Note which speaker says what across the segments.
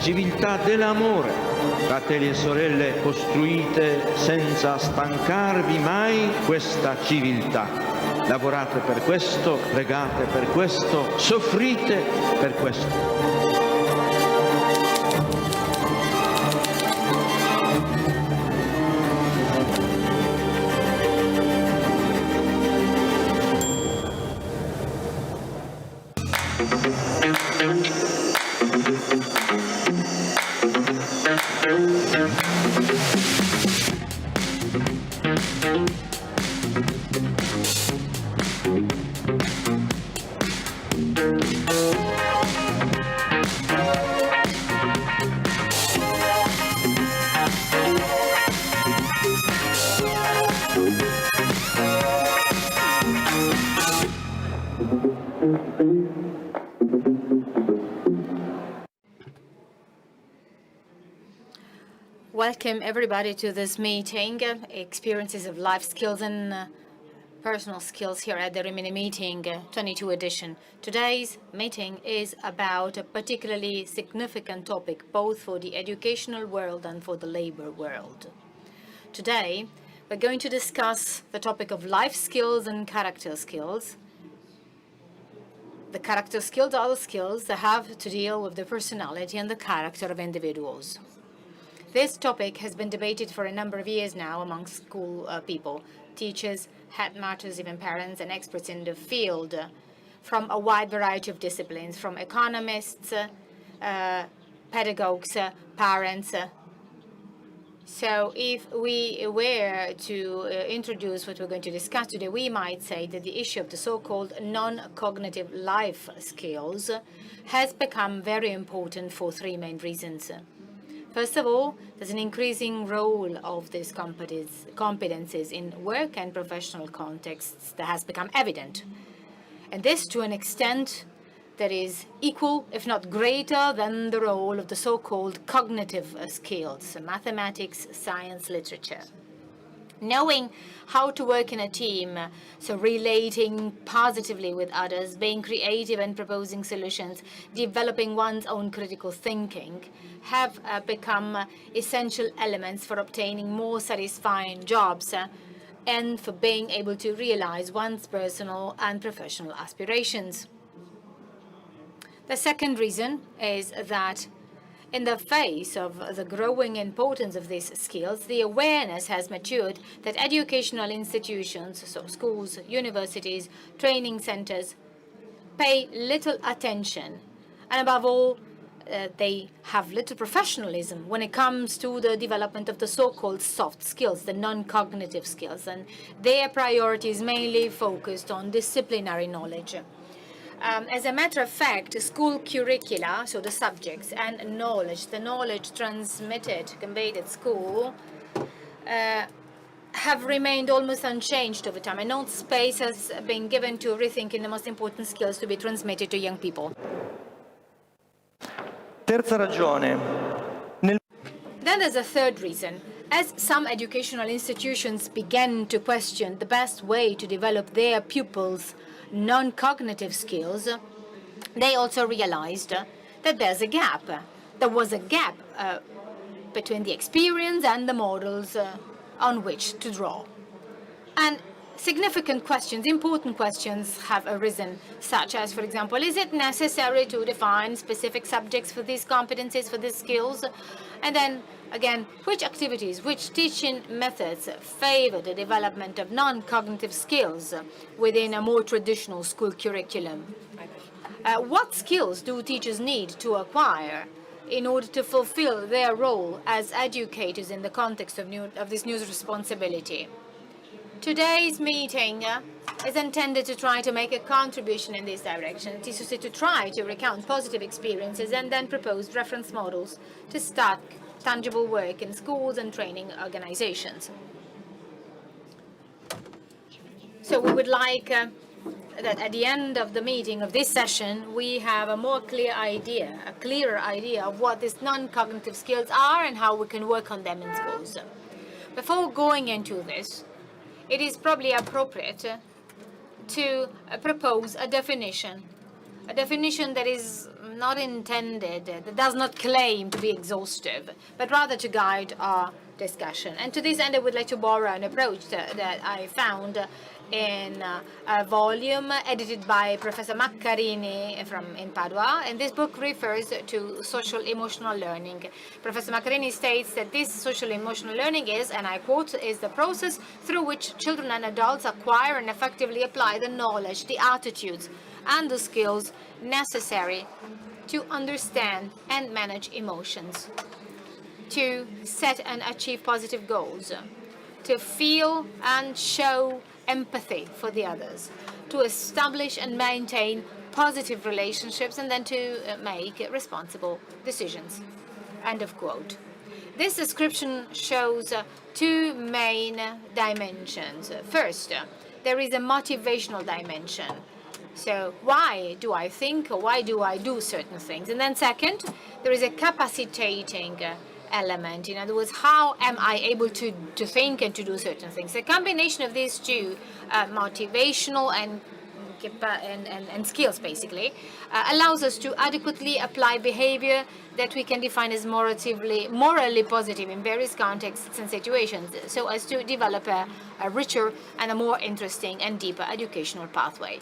Speaker 1: civiltà dell'amore. Fratelli e sorelle, costruite senza stancarvi mai questa civiltà. Lavorate per questo, pregate per questo, soffrite per questo.
Speaker 2: Welcome everybody to this meeting, Experiences of Life Skills and Personal Skills here at the Rimini Meeting 22 edition. Today's meeting is about a particularly significant topic, both for the educational world and for the labor world. Today, we're going to discuss the topic of life skills and character skills. The character skills are the skills that have to deal with the personality and the character of individuals. This topic has been debated for a number of years now among school people, teachers, headmasters, even parents, and experts in the field from a wide variety of disciplines, from economists, pedagogues, parents. So if we were to introduce what we're going to discuss today, we might say that the issue of the so-called non-cognitive life skills has become very important for three main reasons. First of all, there's an increasing role of these competencies in work and professional contexts that has become evident. And this to an extent that is equal, if not greater, than the role of the so-called cognitive skills, mathematics, science, literature. Knowing how to work in a team, so relating positively with others, being creative and proposing solutions, developing one's own critical thinking, have become essential elements for obtaining more satisfying jobs and for being able to realize one's personal and professional aspirations. The second reason is that in the face of the growing importance of these skills, the awareness has matured that educational institutions, so schools, universities, training centers, pay little attention, and above all, they have little professionalism when it comes to the development of the so-called soft skills, the non-cognitive skills, and their priority is mainly focused on disciplinary knowledge. As a matter of fact, school curricula, so the subjects and knowledge, the knowledge transmitted, conveyed at school, have remained almost unchanged over time, and no space has been given to rethinking the most important skills to be transmitted to young people.
Speaker 3: Terza ragione.
Speaker 2: Then there's a third reason. As some educational institutions began to question the best way to develop their pupils' non-cognitive skills, they also realized that there's a gap. There was a gap between the experience and the models on which to draw. And significant questions, important questions have arisen, such as, for example, is it necessary to define specific subjects for these competencies, for these skills? And then, again, which activities, which teaching methods favor the development of non-cognitive skills within a more traditional school curriculum? What skills do teachers need to acquire in order to fulfill their role as educators in the context of this new responsibility? Today's meeting is intended to try to make a contribution in this direction. It is to try to recount positive experiences and then propose reference models to start tangible work in schools and training organizations. So we would like that at the end of the meeting of this session, we have a more clear idea, a clearer idea of what these non-cognitive skills are and how we can work on them in schools. Before going into this, it is probably appropriate to propose a definition a definition that is not intended, that does not claim to be exhaustive, but rather to guide our discussion. And to this end, I would like to borrow an approach that I found in a volume edited by Professor Maccarini in Padua, and this book refers to social emotional learning. Professor Maccarini states that this social emotional learning is, and I quote, is the process through which children and adults acquire and effectively apply the knowledge, the attitudes, and the skills necessary to understand and manage emotions, to set and achieve positive goals, to feel and show empathy for the others, to establish and maintain positive relationships, and then to make responsible decisions. End of quote. This description shows two main dimensions. First, there is a motivational dimension. So why do I think, or why do I do certain things? And then second, there is a capacitating element. In other words, how am I able to think and to do certain things? The combination of these two, motivational and skills, basically, allows us to adequately apply behavior that we can define as morally positive in various contexts and situations, so as to develop a richer and a more interesting and deeper educational pathway.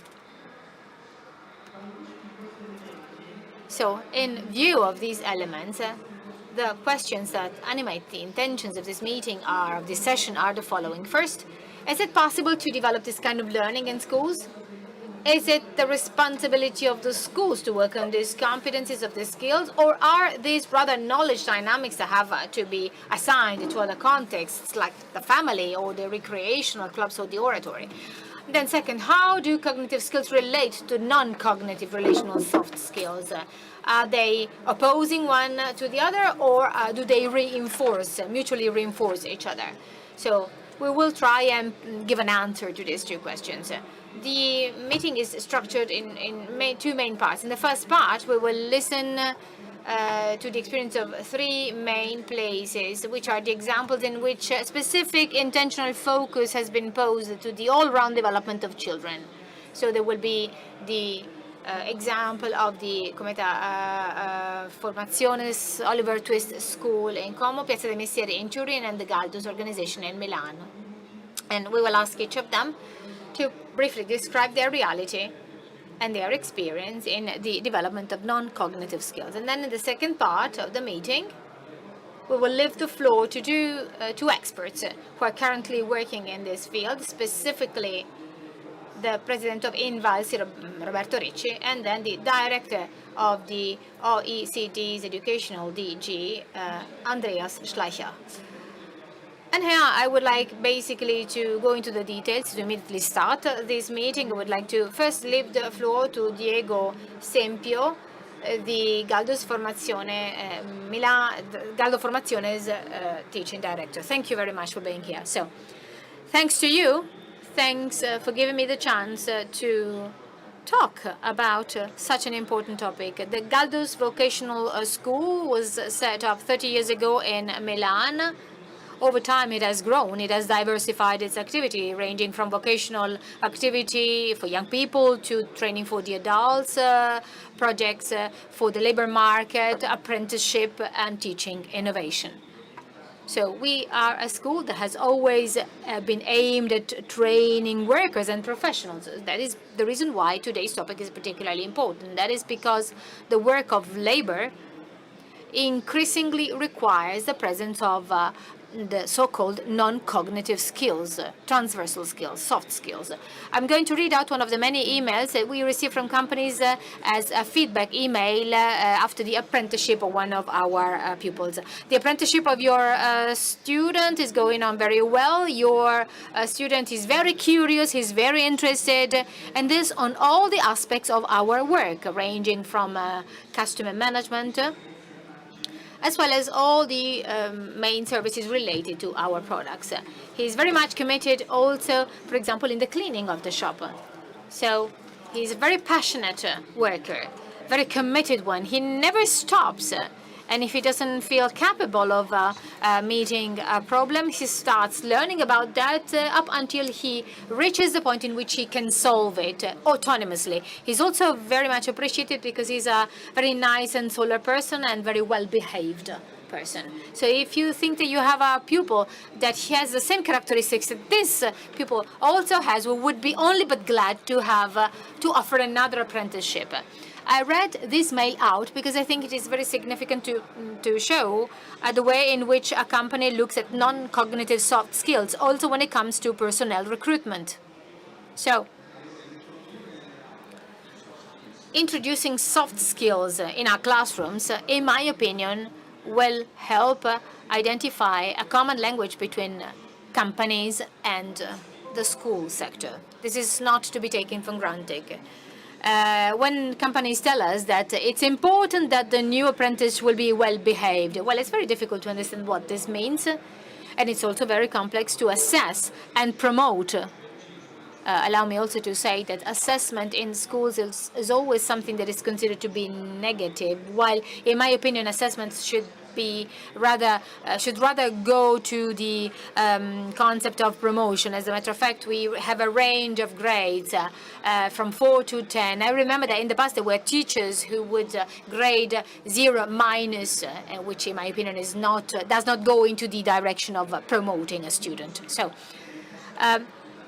Speaker 2: So, in view of these elements, the questions that animate the intentions of this meeting of this session are the following. First, is it possible to develop this kind of learning in schools? Is it the responsibility of the schools to work on these competencies of the skills, or are these rather knowledge dynamics that have to be assigned to other contexts like the family or the recreational clubs or the oratory? Then second, how do cognitive skills relate to non-cognitive relational soft skills? Are they opposing one to the other, or do they mutually reinforce each other? So we will try and give an answer to these two questions. The meeting is structured in two main parts. In the first part, we will listen to the experience of three main places, which are the examples in which specific intentional focus has been posed to the all-round development of children. So there will be the example of the Cometa Formazione's Oliver Twist School in Como, Piazza dei Mestieri in Turin, and the Galdus organization in Milan. And we will ask each of them to briefly describe their reality and their experience in the development of non-cognitive skills. And then in the second part of the meeting, we will leave the floor to two experts who are currently working in this field, specifically the president of Invalsi, Roberto Ricci, and then the director of the OECD's educational DG, Andreas Schleicher. And here I would like basically to go into the details to immediately start this meeting. I would like to first leave the floor to Diego Sempio, the Galdus Formazione, Galdus Formazione's teaching director. Thank you very much for being here. So, thanks to you. Thanks for giving me the chance to talk about such an important topic. The Galdus Vocational School was set up 30 years ago in Milan. Over time, it has grown. It has diversified its activity, ranging from vocational activity for young people to training for the adults, projects for the labor market, apprenticeship, and teaching innovation. So we are a school that has always been aimed at training workers and professionals. That is the reason why today's topic is particularly important. That is because the work of labor increasingly requires the presence of the so-called non-cognitive skills, transversal skills, soft skills. I'm going to read out one of the many emails that we receive from companies as a feedback email after the apprenticeship of one of our pupils. The apprenticeship of your student is going on very well. Your student is very curious, he's very interested, and this on all the aspects of our work, ranging from customer management, as well as all the main services related to our products. He's very much committed also, for example, in the cleaning of the shop. So he's a very passionate worker, very committed one. He never stops And if he doesn't feel capable of meeting a problem, he starts learning about that up until he reaches the point in which he can solve it autonomously. He's also very much appreciated because he's a very nice and solar person and very well-behaved person. So if you think that you have a pupil that has the same characteristics that this pupil also has, we would be only but glad to have to offer another apprenticeship. I read this mail out because I think it is very significant to show the way in which a company looks at non-cognitive soft skills, also when it comes to personnel recruitment. So, introducing soft skills in our classrooms, in my opinion, will help identify a common language between companies and the school sector. This is not to be taken for granted. When companies tell us that it's important that the new apprentice will be well-behaved, well, it's very difficult to understand what this means, and it's also very complex to assess and promote. Allow me also to say that assessment in schools is always something that is considered to be negative, while, in my opinion, assessments should rather go to the concept of promotion. As a matter of fact, we have a range of grades from 4 to 10. I remember that in the past there were teachers who would grade 0 minus, which in my opinion does not go into the direction of promoting a student. So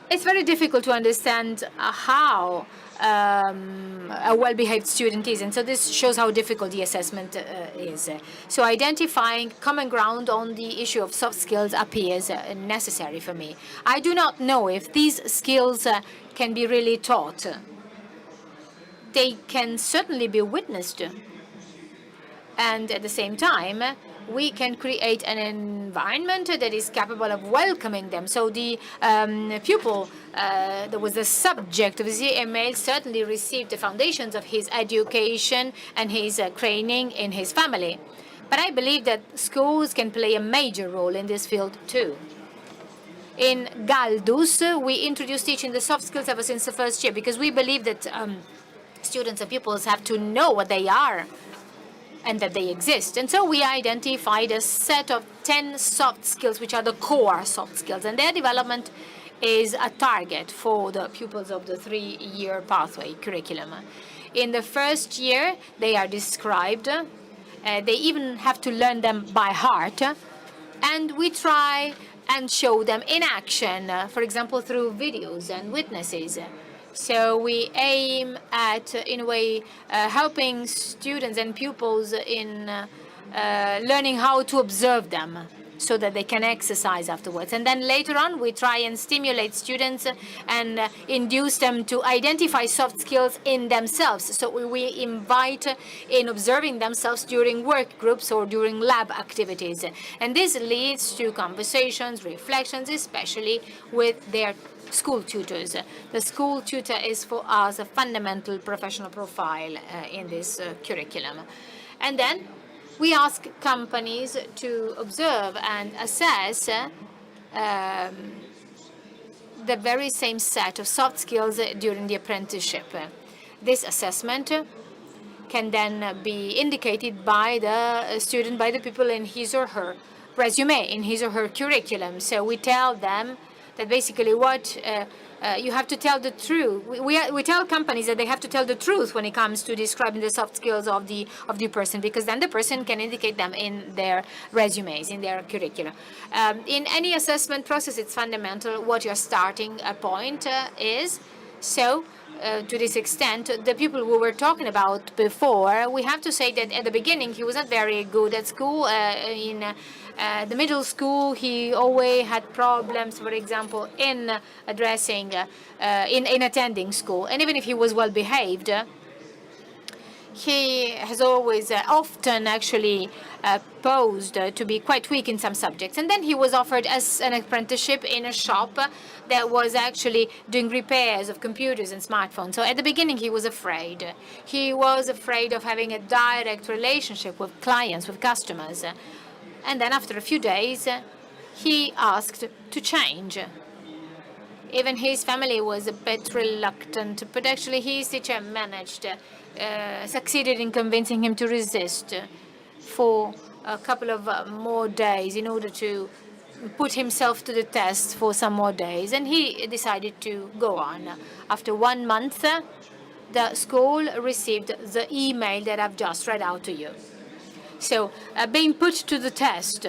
Speaker 2: it's very difficult to understand how a well-behaved student is, and so this shows how difficult the assessment is. So identifying common ground on the issue of soft skills appears necessary for me. I do not know if these skills can be really taught. They can certainly be witnessed, and at the same time we can create an environment that is capable of welcoming them. So the pupil that was the subject of the email certainly received the foundations of his education and his training in his family. But I believe that schools can play a major role in this field too. In Galdus, we introduced teaching the soft skills ever since the first year because we believe that students and pupils have to know what they are and that they exist. And so we identified a set of 10 soft skills, which are the core soft skills, and their development is a target for the pupils of the 3-year pathway curriculum. In the first year, they are described. They even have to learn them by heart. And we try and show them in action, for example, through videos and witnesses. So we aim at, in a way, helping students and pupils in learning how to observe them so that they can exercise afterwards. And then later on, we try and stimulate students and induce them to identify soft skills in themselves. So we invite in observing themselves during work groups or during lab activities. And this leads to conversations, reflections, especially with their school tutors. The school tutor is for us a fundamental professional profile in this curriculum. And then we ask companies to observe and assess the very same set of soft skills during the apprenticeship. This assessment can then be indicated by the student, by the pupil in his or her resume, in his or her curriculum. So we tell them that basically what you have to tell the truth. We tell companies that they have to tell the truth when it comes to describing the soft skills of the person, because then the person can indicate them in their resumes, in their curricula. In any assessment process, it's fundamental what your starting point is. So to this extent, the people we were talking about before, we have to say that at the beginning he was not very good at school. In the middle school, he always had problems, for example, in addressing, in attending school. And even if he was well behaved, he has always often actually posed to be quite weak in some subjects. And then he was offered as an apprenticeship in a shop that was actually doing repairs of computers and smartphones. So at the beginning, he was afraid. He was afraid of having a direct relationship with clients, with customers. And then after a few days, he asked to change. Even his family was a bit reluctant, but actually his teacher managed, succeeded in convincing him to resist. for a couple of more days in order to put himself to the test for some more days, and he decided to go on. After 1 month, the school received the email that I've just read out to you. So being put to the test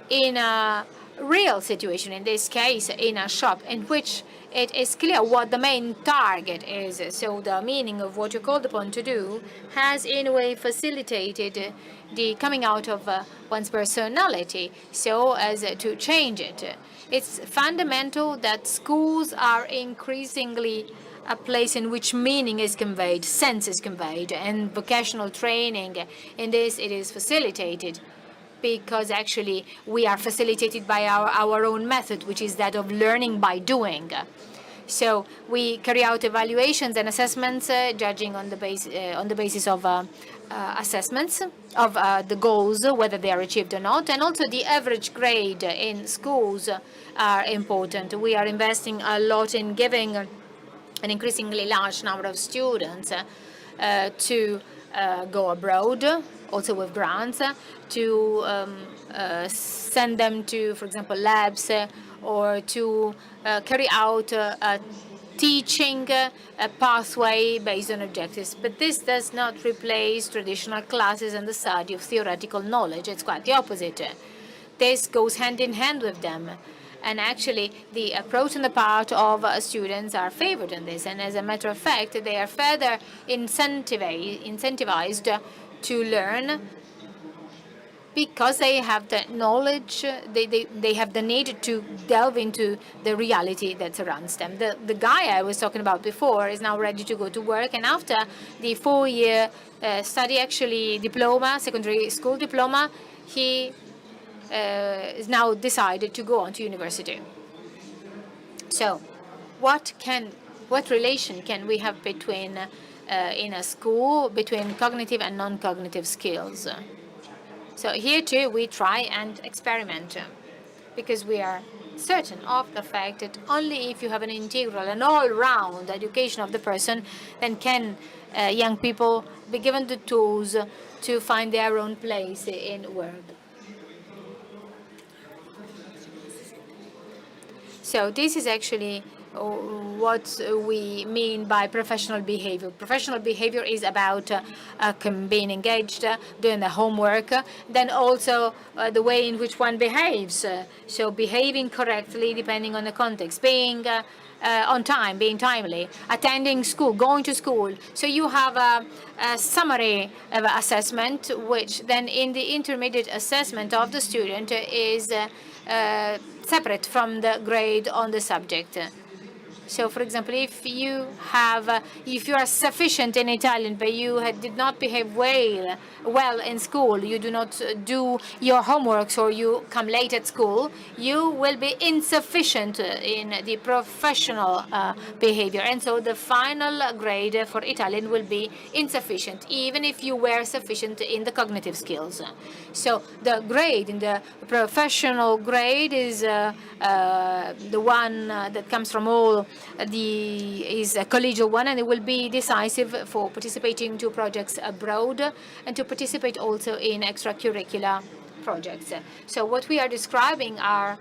Speaker 2: in a real situation, in this case in a shop, in which it is clear what the main target is. So the meaning of what you're called upon to do has in a way facilitated the coming out of one's personality so as to change it. It's fundamental that schools are increasingly a place in which meaning is conveyed, sense is conveyed, and vocational training. In this, it is facilitated because actually we are facilitated by our own method, which is that of learning by doing. So we carry out evaluations and assessments, judging on the basis of assessments of the goals, whether they are achieved or not, and also the average grade in schools are important. We are investing a lot in giving an increasingly large number of students to go abroad, also with grants, to send them to, for example, labs, or to carry out a teaching pathway based on objectives. But this does not replace traditional classes and the study of theoretical knowledge. It's quite the opposite. This goes hand in hand with them. And actually, the approach on the part of students are favored in this. And as a matter of fact, they are further incentivized to learn because they have the knowledge, they have the need to delve into the reality that surrounds them. The guy I was talking about before is now ready to go to work, and after the 4-year study, actually diploma, secondary school diploma, he is now decided to go on to university. So what relation can we have between in a school between cognitive and non-cognitive skills? So here too we try and experiment, because we are certain of the fact that only if you have an integral and all-round education of the person, then can young people be given the tools to find their own place in the world. So this is actually what we mean by professional behavior. Professional behavior is about being engaged, doing the homework, then also the way in which one behaves. So behaving correctly depending on the context, being on time, being timely, attending school, going to school. So you have a summary of assessment, which then in the intermediate assessment of the student is separate from the grade on the subject. So, for example, if you are sufficient in Italian, but you did not behave well in school, you do not do your homeworks, or you come late at school, you will be insufficient in the professional behavior. And so the final grade for Italian will be insufficient, even if you were sufficient in the cognitive skills. So the grade in the professional grade is the one that comes from all is a collegial one, and it will be decisive for participating to projects abroad and to participate also in extracurricular projects. So what we are describing are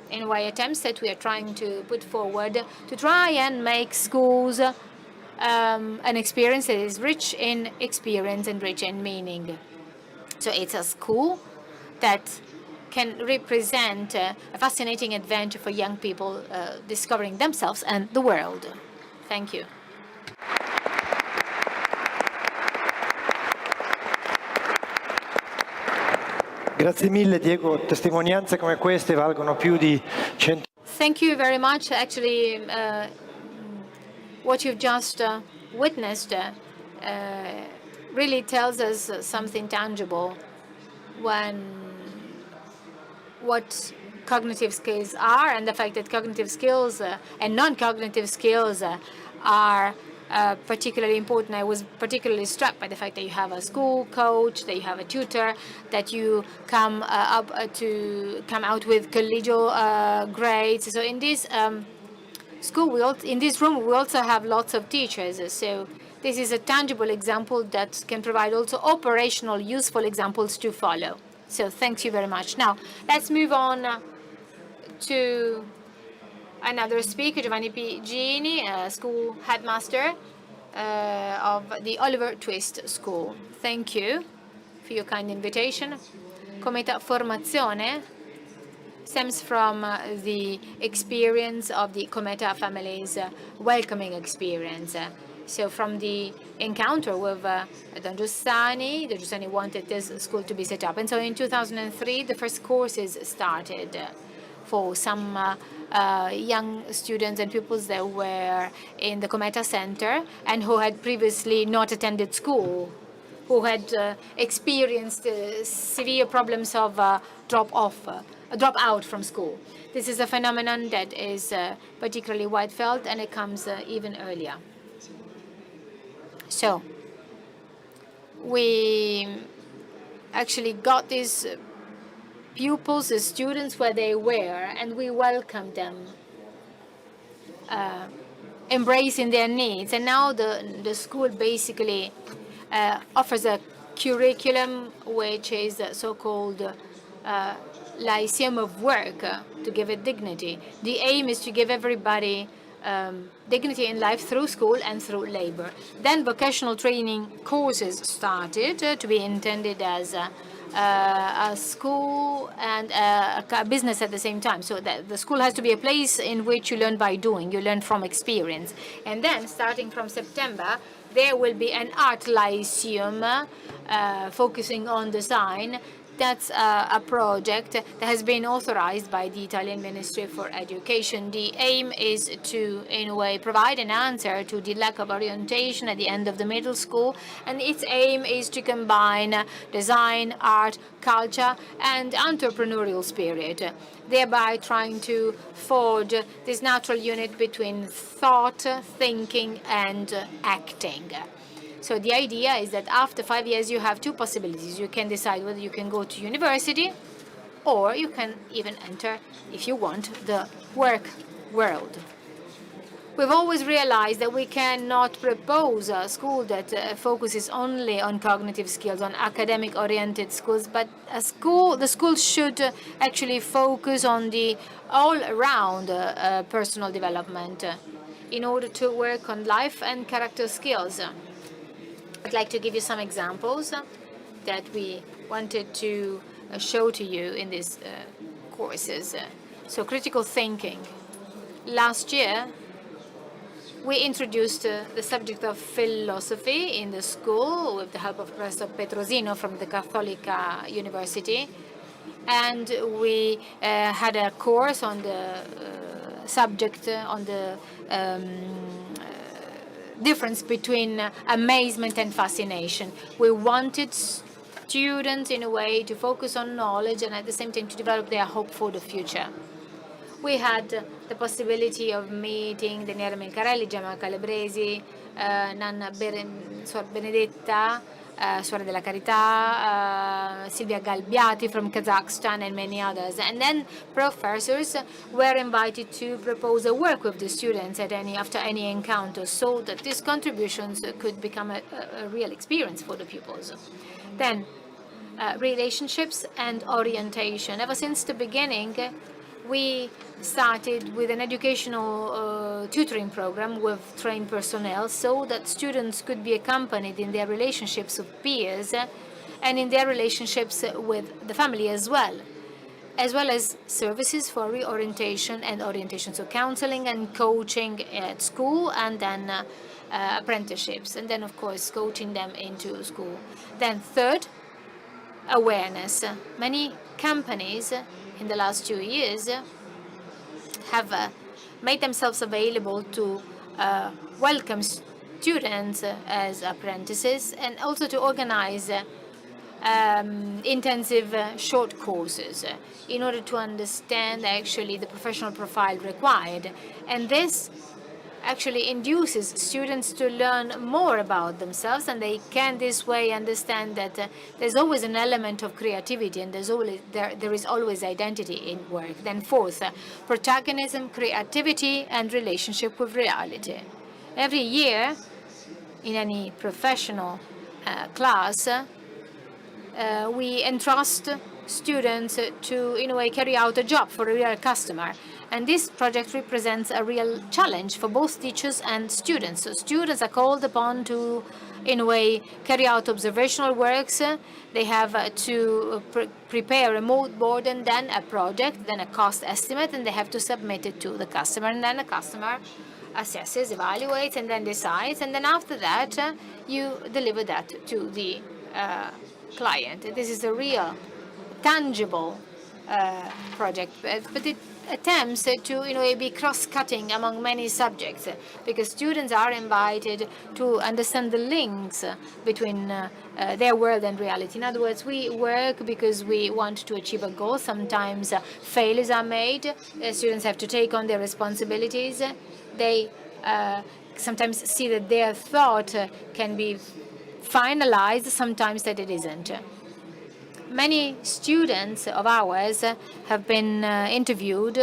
Speaker 2: in a way attempts that we are trying to put forward to try and make schools an experience that is rich in experience and rich in meaning. So it's a school that can represent a fascinating adventure for young people discovering themselves and the world. Thank you.
Speaker 3: Grazie mille, Diego. Testimonianze come queste valgono più di 100.
Speaker 2: Thank you very much. Actually, what you've just witnessed really tells us something tangible what cognitive skills are, and the fact that cognitive skills and non-cognitive skills are particularly important. I was particularly struck by the fact that you have a school coach, that you have a tutor, that you come out with collegial grades. So in this school, in this room, we also have lots of teachers. So This is a tangible example that can provide also operational, useful examples to follow. So thank you very much. Now, let's move on to another speaker, Giovanni Figini, school headmaster of the Oliver Twist School. Thank you for your kind invitation. Cometa Formazione stems from the experience of the Cometa family's welcoming experience. So from the encounter with Don Giussani wanted this school to be set up. And so in 2003, the first courses started for some young students and pupils that were in the Cometa Center and who had previously not attended school, who had experienced severe problems of drop out from school. This is a phenomenon that is particularly wide felt, and it comes even earlier. So we actually got these pupils, the students, where they were, and we welcomed them, embracing their needs. And now the school basically offers a curriculum which is so-called Lyceum of Work, to give it dignity. The aim is to give everybody dignity in life through school and through labor. Then vocational training courses started to be intended as a school and a business at the same time. So that the school has to be a place in which you learn by doing, you learn from experience. And then starting from September, there will be an art lyceum focusing on design. That's a project that has been authorized by the Italian Ministry for Education. The aim is to, in a way, provide an answer to the lack of orientation at the end of the middle school. And its aim is to combine design, art, culture, and entrepreneurial spirit, thereby trying to forge this natural unit between thought, thinking, and acting. So the idea is that after 5 years, you have two possibilities. You can decide whether you can go to university, or you can even enter, if you want, the work world. We've always realized that we cannot propose a school that focuses only on cognitive skills, on academic-oriented schools, but the school should actually focus on the all-around personal development in order to work on life and character skills. I'd like to give you some examples that we wanted to show to you in these courses. So critical thinking. Last year, we introduced the subject of philosophy in the school with the help of Professor Petrosino from the Cattolica University. And we had a course on the subject, on the difference between amazement and fascination. We wanted students, in a way, to focus on knowledge and at the same time to develop their hope for the future. We had the possibility of meeting Daniele Melcarelli, Gemma Calabresi, Nanna Suor Benedetta, Suora della Carità, Silvia Galbiati from Kazakhstan, and many others. And then professors were invited to propose a work with the students after any encounter, so that these contributions could become a real experience for the pupils. Then relationships and orientation. Ever since the beginning, we started with an educational tutoring program with trained personnel, so that students could be accompanied in their relationships with peers and in their relationships with the family as well as services for reorientation and orientation, so counseling and coaching at school, and then apprenticeships, and then of course coaching them into school. Then third, awareness. Many companies in the last 2 years have made themselves available to welcome students as apprentices, and also to organize intensive short courses in order to understand actually the professional profile required. And this actually induces students to learn more about themselves, and they can this way understand that there's always an element of creativity, and there is always identity in work. Then fourth, protagonism, creativity, and relationship with reality. Every year in any professional class, we entrust students to, in a way, carry out a job for a real customer. And this project represents a real challenge for both teachers and students. So students are called upon to, in a way, carry out observational works. They have to prepare a mood board and then a project, then a cost estimate, and they have to submit it to the customer. And then the customer assesses, evaluates, and then decides. And then after that, you deliver that to the client. This is a real, tangible project, but it attempts to, in a way, be cross-cutting among many subjects, because students are invited to understand the links between their world and reality. In other words, we work because we want to achieve a goal. Sometimes failures are made. Students have to take on their responsibilities. They sometimes see that their thought can be finalized, sometimes that it isn't. Many students of ours have been interviewed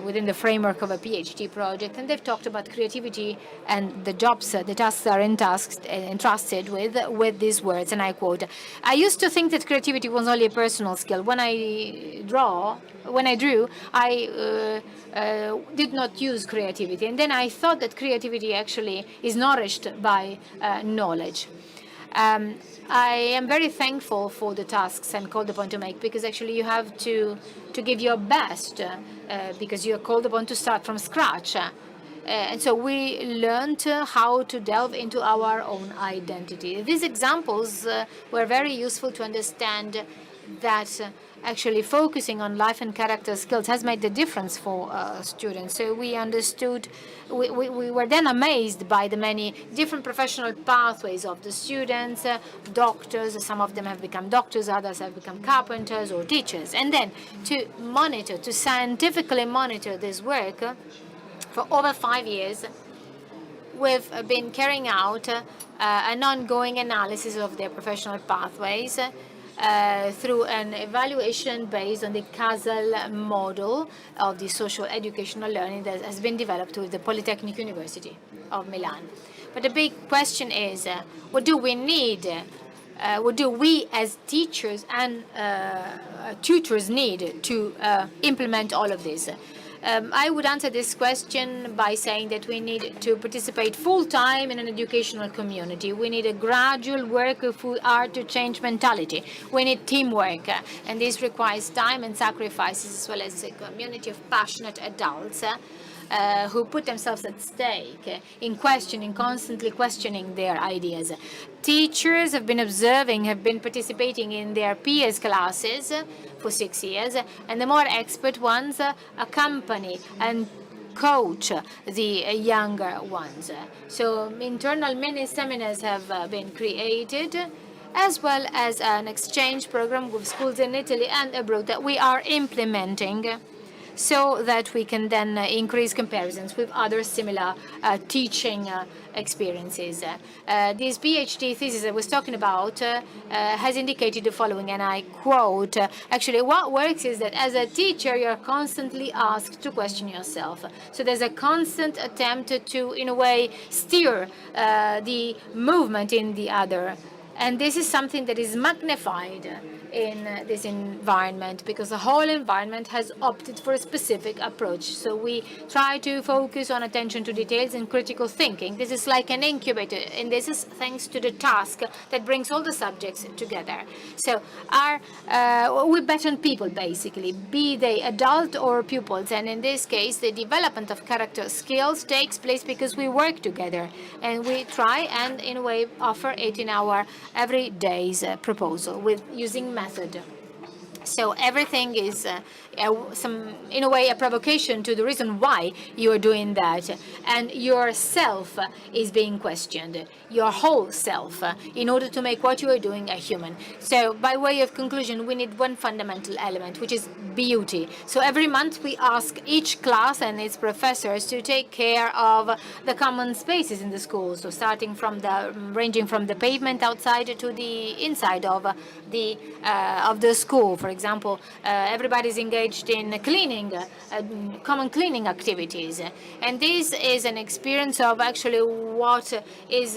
Speaker 2: within the framework of a PhD project, and they've talked about creativity and the jobs, the tasks are entrusted with these words, and I quote, "I used to think that creativity was only a personal skill. When I drew, I did not use creativity, and then I thought that creativity actually is nourished by knowledge." I am very thankful for the tasks I'm called upon to make, because actually you have to give your best, because you're called upon to start from scratch. And so we learned how to delve into our own identity. These examples were very useful to understand that actually focusing on life and character skills has made the difference for students. So we understood, we were then amazed by the many different professional pathways of the students, doctors, some of them have become doctors, others have become carpenters or teachers. And then to scientifically monitor this work for over 5 years, we've been carrying out an ongoing analysis of their professional pathways through an evaluation based on the causal model of the social educational learning that has been developed with the Polytechnic University of Milan. But the big question is, what do we need? What do we as teachers and tutors need to implement all of this? I would answer this question by saying that we need to participate full-time in an educational community. We need a gradual work of art to change mentality. We need teamwork, and this requires time and sacrifices, as well as a community of passionate adults who put themselves at stake in constantly questioning their ideas. Teachers have been participating in their peers' classes for 6 years, and the more expert ones accompany and coach the younger ones. So internal mini seminars have been created, as well as an exchange program with schools in Italy and abroad that we are implementing, so that we can then increase comparisons with other similar teaching experiences. This PhD thesis I was talking about has indicated the following, and I quote, actually what works is that as a teacher you're constantly asked to question yourself. So there's a constant attempt to, in a way, steer the movement in the other. And this is something that is magnified in this environment, because the whole environment has opted for a specific approach. So we try to focus on attention to details and critical thinking. This is like an incubator, and this is thanks to the task that brings all the subjects together. So we bet on people, basically, be they adult or pupils. And in this case, the development of character skills takes place because we work together, and we try and, in a way, offer it in our everyday's proposal with using method. So everything is in a way, a provocation to the reason why you are doing that. And yourself is being questioned, your whole self, in order to make what you are doing a human. So by way of conclusion, we need one fundamental element, which is beauty. So every month we ask each class and its professors to take care of the common spaces in the school. So ranging from the pavement outside to the inside of the school, for example, everybody's engaged in cleaning, common cleaning activities. And this is an experience of actually what is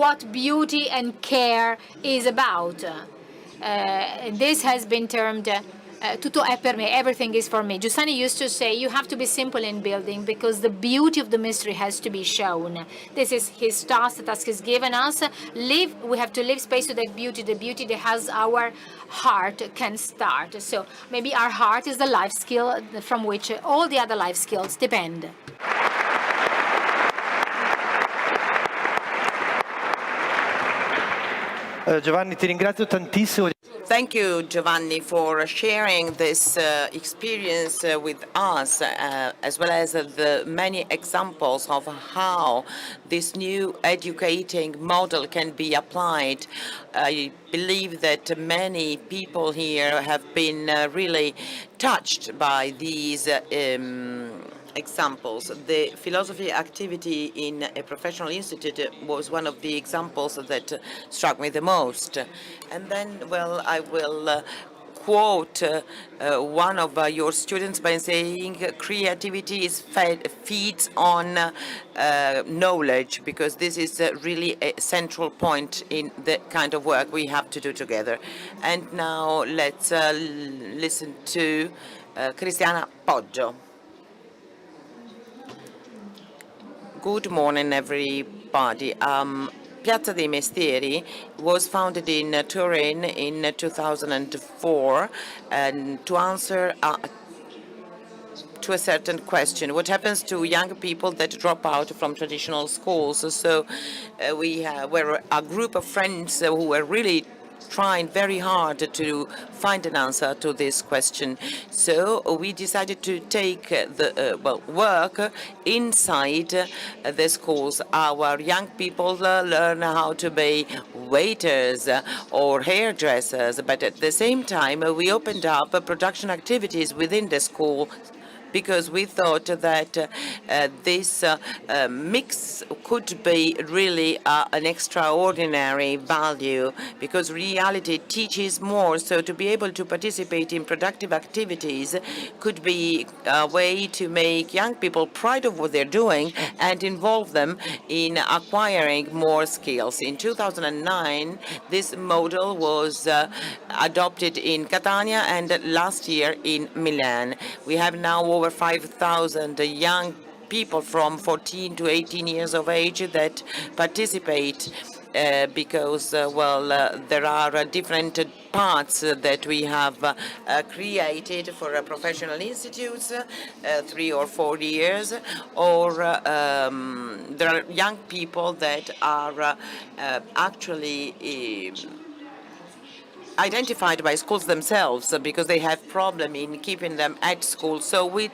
Speaker 2: what beauty and care is about. This has been termed tutto è per me, everything is for me. Giovanni used to say you have to be simple in building because the beauty of the mystery has to be shown. This is his task, the task he's given us. We have to leave space to that beauty, the beauty that has our heart can start. So maybe our heart is the life skill from which all the other life skills depend.
Speaker 3: Giovanni, ti ringrazio tantissimo.
Speaker 4: Thank you, Giovanni, for sharing this experience with us, as well as the many examples of how this new educating model can be applied. I believe that many people here have been really touched by these examples. The philosophy activity in a professional institute was one of the examples that struck me the most. And then, well, I will quote one of your students by saying creativity feeds on knowledge, because this is really a central point in the kind of work we have to do together. And now let's listen to Cristiana Poggio. Good morning, everybody. Piazza dei Mestieri was founded in Turin in 2004, and to answer to a certain question: what happens to young people that drop out from traditional schools? So we were a group of friends who were really trying very hard to find an answer to this question. So we decided to take the work inside the schools. Our young people learn how to be waiters or hairdressers, but at the same time we opened up production activities within the school, because we thought that this mix could be really an extraordinary value, because reality teaches more. So to be able to participate in productive activities could be a way to make young people proud of what they're doing and involve them in acquiring more skills. In 2009, this model was adopted in Catania and last year in Milan. We have now over 5,000 young people from 14 to 18 years of age that participate because, there are different parts that we have created for professional institutes, 3 or 4 years, or there are young people that are actually identified by schools themselves because they have problem in keeping them at school. So we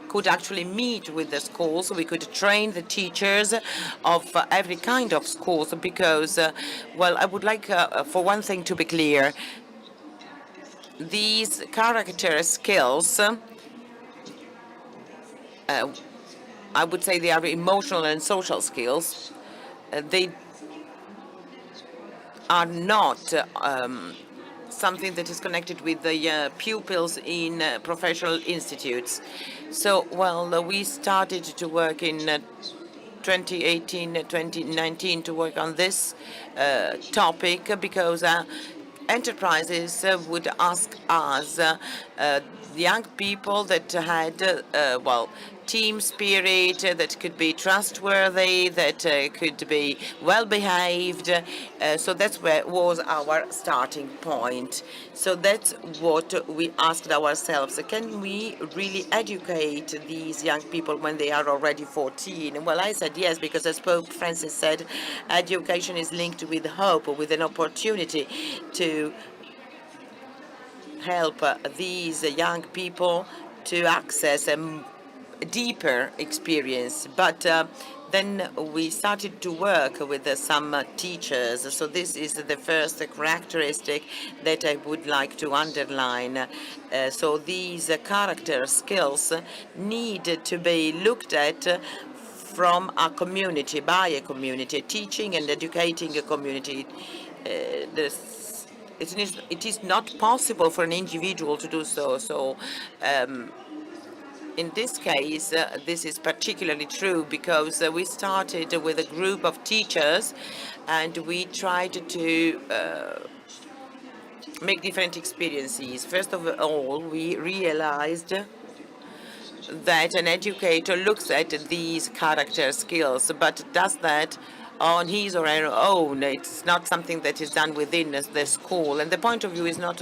Speaker 4: could actually meet with the schools. We could train the teachers of every kind of schools, because, I would like for one thing to be clear. These character skills, I would say they are emotional and social skills. They are not something that is connected with the pupils in professional institutes. So, we started to work in 2018, 2019 to work on this topic, because enterprises would ask us, young people that had, team spirit, that could be trustworthy, that could be well-behaved. So that's where was our starting point. So that's what we asked ourselves. Can we really educate these young people when they are already 14? Well, I said yes, because as Pope Francis said, education is linked with hope, with an opportunity to help these young people to access a deeper experience. But then we started to work with some teachers. So this is the first characteristic that I would like to underline. So these character skills need to be looked at from a community, by a community, teaching and educating a community. it is not possible for an individual to do so. So in this case, this is particularly true because we started with a group of teachers and we tried to make different experiences. First of all, we realized that an educator looks at these character skills, but does that on his or her own. It's not something that is done within the school, and the point of view is not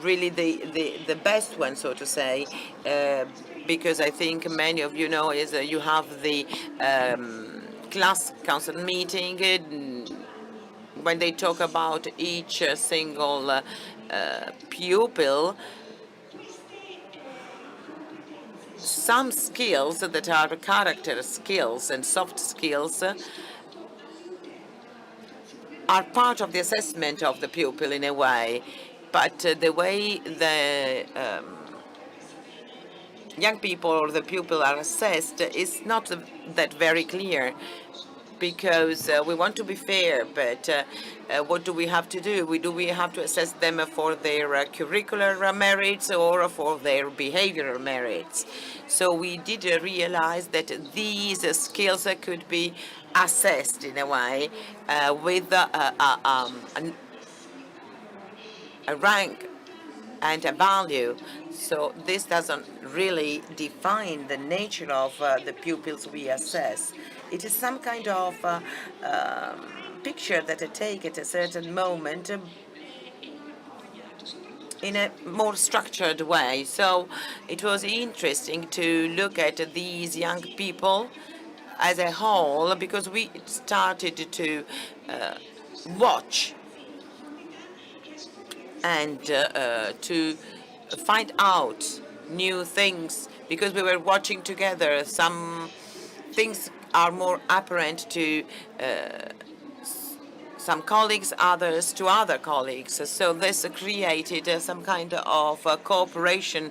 Speaker 4: really the best one, so to say, because I think many of you know is you have the class council meeting when they talk about each single pupil. Some skills that are character skills and soft skills are part of the assessment of the pupil in a way, but the way the young people or the pupil are assessed is not that very clear, because we want to be fair, but what do we have to do? Do we have to assess them for their curricular merits or for their behavioral merits? So we did realize that these skills could be assessed in a way with a rank and a value. So this doesn't really define the nature of the pupils we assess. It is some kind of picture that I take at a certain moment in a more structured way. So it was interesting to look at these young people as a whole, because we started to watch and to find out new things, because we were watching together. Some things are more apparent to some colleagues, others to other colleagues. So this created some kind of cooperation.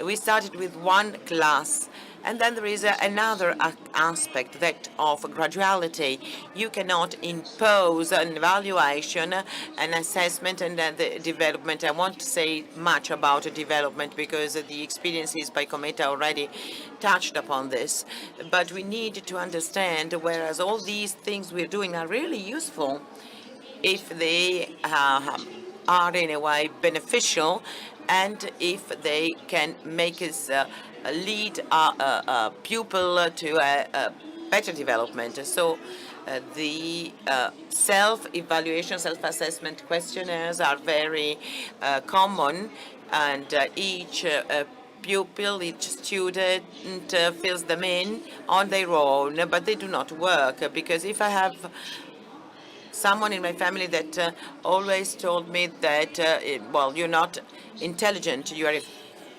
Speaker 4: We started with one class, and then there is another aspect, that of graduality. You cannot impose an evaluation, an assessment, and the development. I won't say much about development because the experiences by Cometa already touched upon this. But we need to understand, whereas all these things we're doing are really useful, if they are in a way beneficial, and if they can make us lead a pupil to a better development. So the self-evaluation, self-assessment questionnaires are very common, and each pupil, each student fills them in on their own, but they do not work, because if I have someone in my family that always told me that, well, you're not intelligent, you are a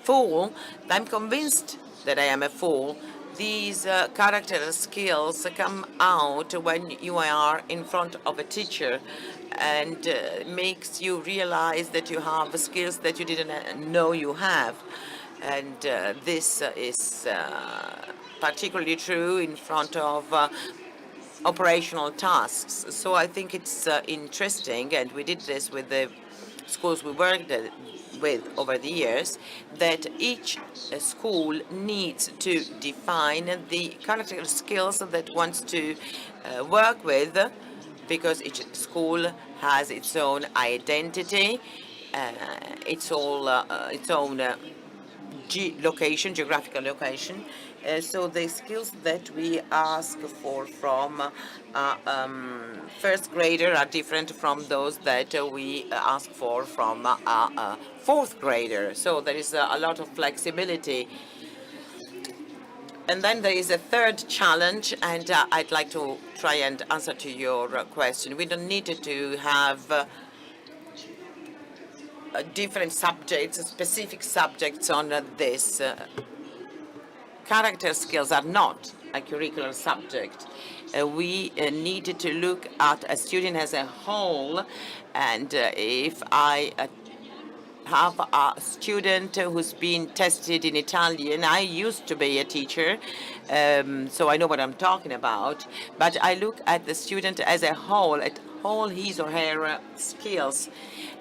Speaker 4: fool, I'm convinced that I am a fool. These character skills come out when you are in front of a teacher, and makes you realize that you have skills that you didn't know you have. And this is particularly true in front of operational tasks. So I think it's interesting, and we did this with the schools we worked with over the years, that each school needs to define the character skills that wants to work with, because each school has its own identity, its own geographical location. So the skills that we ask for from first grader are different from those that we ask for from a fourth grader. So there is a lot of flexibility. And then there is a third challenge, and I'd like to try and answer to your question. We don't need to have different subjects, specific subjects on this. Character skills are not a curricular subject. We needed to look at a student as a whole, and if I have a student who's been tested in Italian, I used to be a teacher, so I know what I'm talking about, but I look at the student as a whole, at all his or her skills.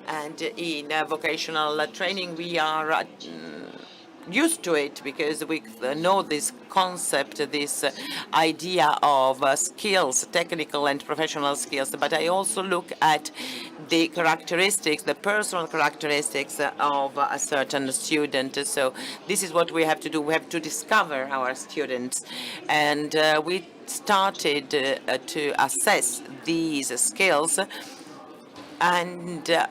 Speaker 4: And in vocational training, we are used to it because we know this concept, this idea of skills, technical and professional skills. But I also look at the characteristics, the personal characteristics of a certain student. So this is what we have to do. We have to discover our students. And we started to assess these skills. And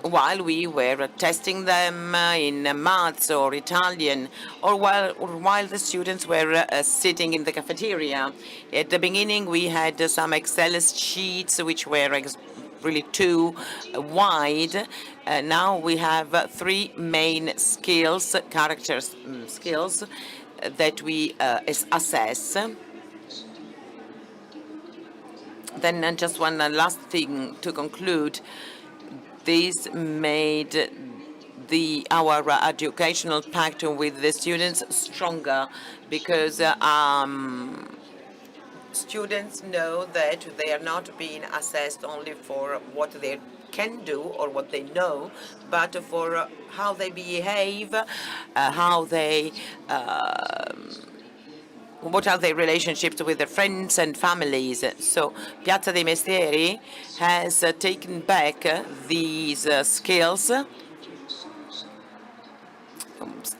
Speaker 4: while we were testing them in maths or Italian, or while the students were sitting in the cafeteria. At the beginning, we had some Excel sheets which were really too wide. Now we have three main skills, skills that we assess. Then just one last thing to conclude. This made our educational pact with the students stronger because students know that they are not being assessed only for what they can do or what they know, but for how they behave, how they what are their relationships with their friends and families. So Piazza dei Mestieri has taken back these skills.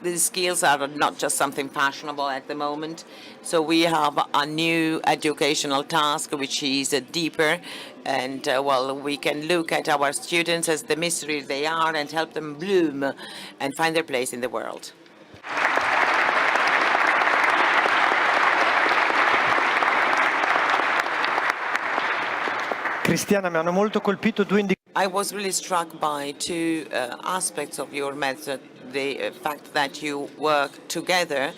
Speaker 4: These skills are not just something fashionable at the moment. So we have a new educational task which is deeper, and well, we can look at our students as the mystery they are and help them bloom and find their place in the world.
Speaker 3: Cristiana, mi hanno molto colpito due indicazioni.
Speaker 4: I was really struck by two aspects of your method. The fact that you work together.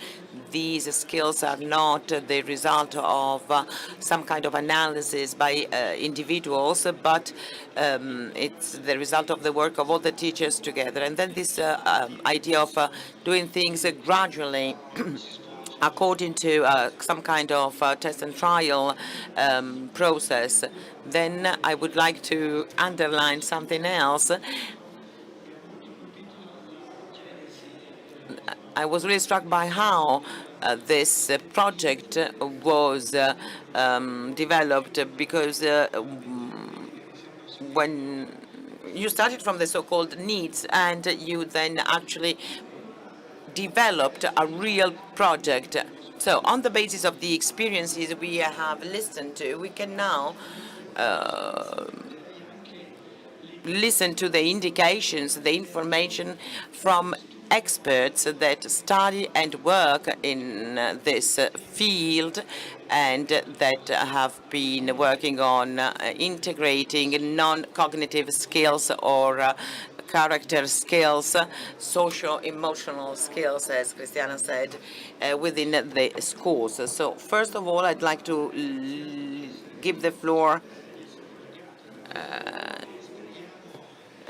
Speaker 4: These skills are not the result of some kind of analysis by individuals, but it's the result of the work of all the teachers together. And then this idea of doing things gradually according to some kind of test and trial process. Then I would like to underline something else. I was really struck by how this project was developed, because when you started from the so-called needs and you then actually developed a real project. So on the basis of the experiences we have listened to, we can now listen to the indications, the information from experts that study and work in this field and that have been working on integrating non-cognitive skills or character skills, social-emotional skills, as Cristiana said, within the schools. So first of all, I'd like to give the floor,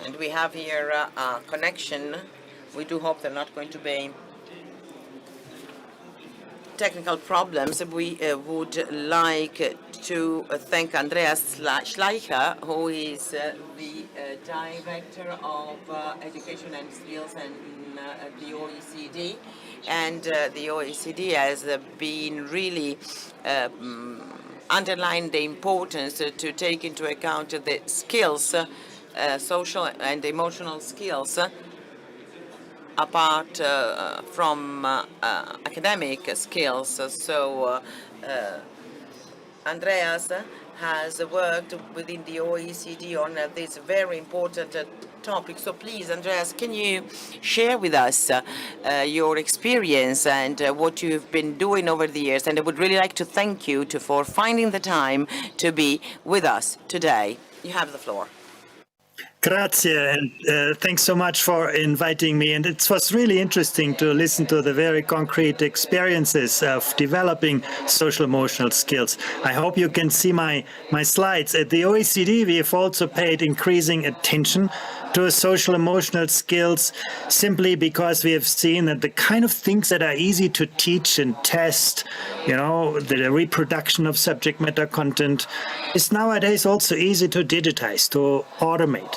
Speaker 4: and we have here a connection. We do hope there are not going to be technical problems. We would like to thank Andreas Schleicher, who is the Director of Education and Skills and the OECD. And the OECD has been really underlined the importance to take into account the skills, social and emotional skills, apart from academic skills. So Andreas has worked within the OECD on this very important topic. So please, Andreas, can you share with us your experience and what you've been doing over the years? And I would really like to thank you for finding the time to be with us today. You have the floor.
Speaker 5: Grazie, and thanks so much for inviting me. And it was really interesting to listen to the very concrete experiences of developing social emotional skills. I hope you can see my slides. At the OECD, we have also paid increasing attention to social emotional skills simply because we have seen that the kind of things that are easy to teach and test, the reproduction of subject matter content, is nowadays also easy to digitize, to automate.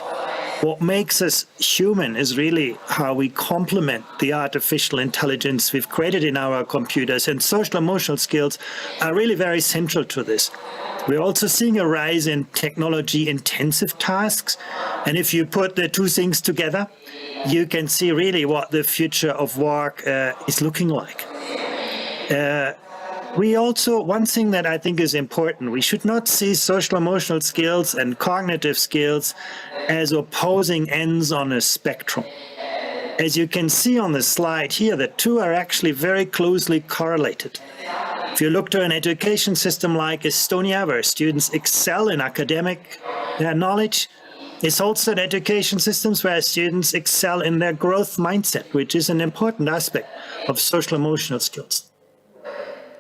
Speaker 5: What makes us human is really how we complement the artificial intelligence we've created in our computers, and social emotional skills are really very central to this. We're also seeing a rise in technology-intensive tasks, and if you put the two things together, you can see really what the future of work is looking like. One thing that I think is important, we should not see social emotional skills and cognitive skills as opposing ends on a spectrum. As you can see on the slide here, the two are actually very closely correlated. If you look to an education system like Estonia, where students excel in academic knowledge, it's also an education systems where students excel in their growth mindset, which is an important aspect of social emotional skills.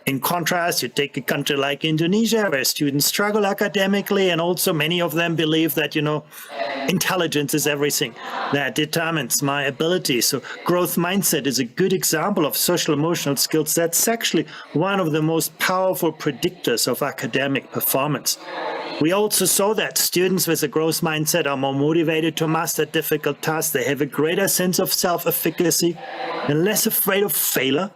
Speaker 5: In contrast, you take a country like Indonesia, where students struggle academically, and also many of them believe that, intelligence is everything that determines my ability. So growth mindset is a good example of social emotional skills. That's actually one of the most powerful predictors of academic performance. We also saw that students with a growth mindset are more motivated to master difficult tasks. They have a greater sense of self-efficacy and less afraid of failure.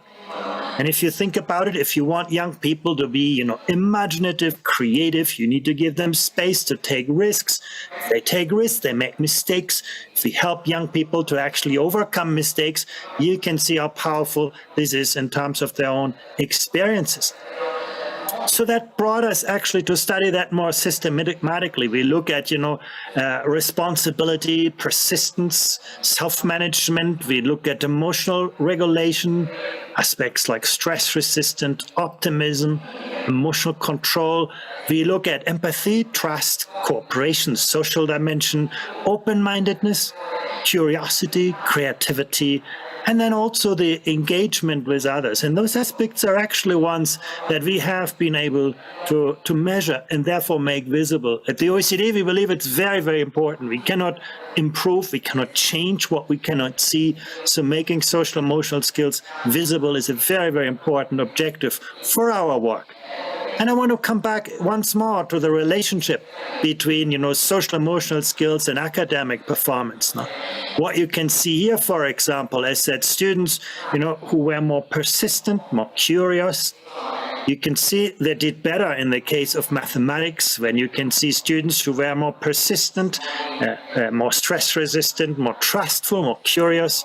Speaker 5: And if you think about it, if you want young people to be, imaginative, creative, you need to give them space to take risks. If they take risks, they make mistakes. If we help young people to actually overcome mistakes, you can see how powerful this is in terms of their own experiences. So that brought us actually to study that more systematically. We look at, responsibility, persistence, self-management. We look at emotional regulation, aspects like stress-resistant, optimism, emotional control. We look at empathy, trust, cooperation, social dimension, open-mindedness, curiosity, creativity, and then also the engagement with others. And those aspects are actually ones that we have been able to measure and therefore make visible. At the OECD, we believe it's very, very important. We cannot improve, we cannot change what we cannot see. So making social emotional skills visible is a very, very important objective for our work. And I want to come back once more to the relationship between, social emotional skills and academic performance. Now, what you can see here, for example, is that students, who were more persistent, more curious, you can see they did better in the case of mathematics, when you can see students who were more persistent, more stress-resistant, more trustful, more curious.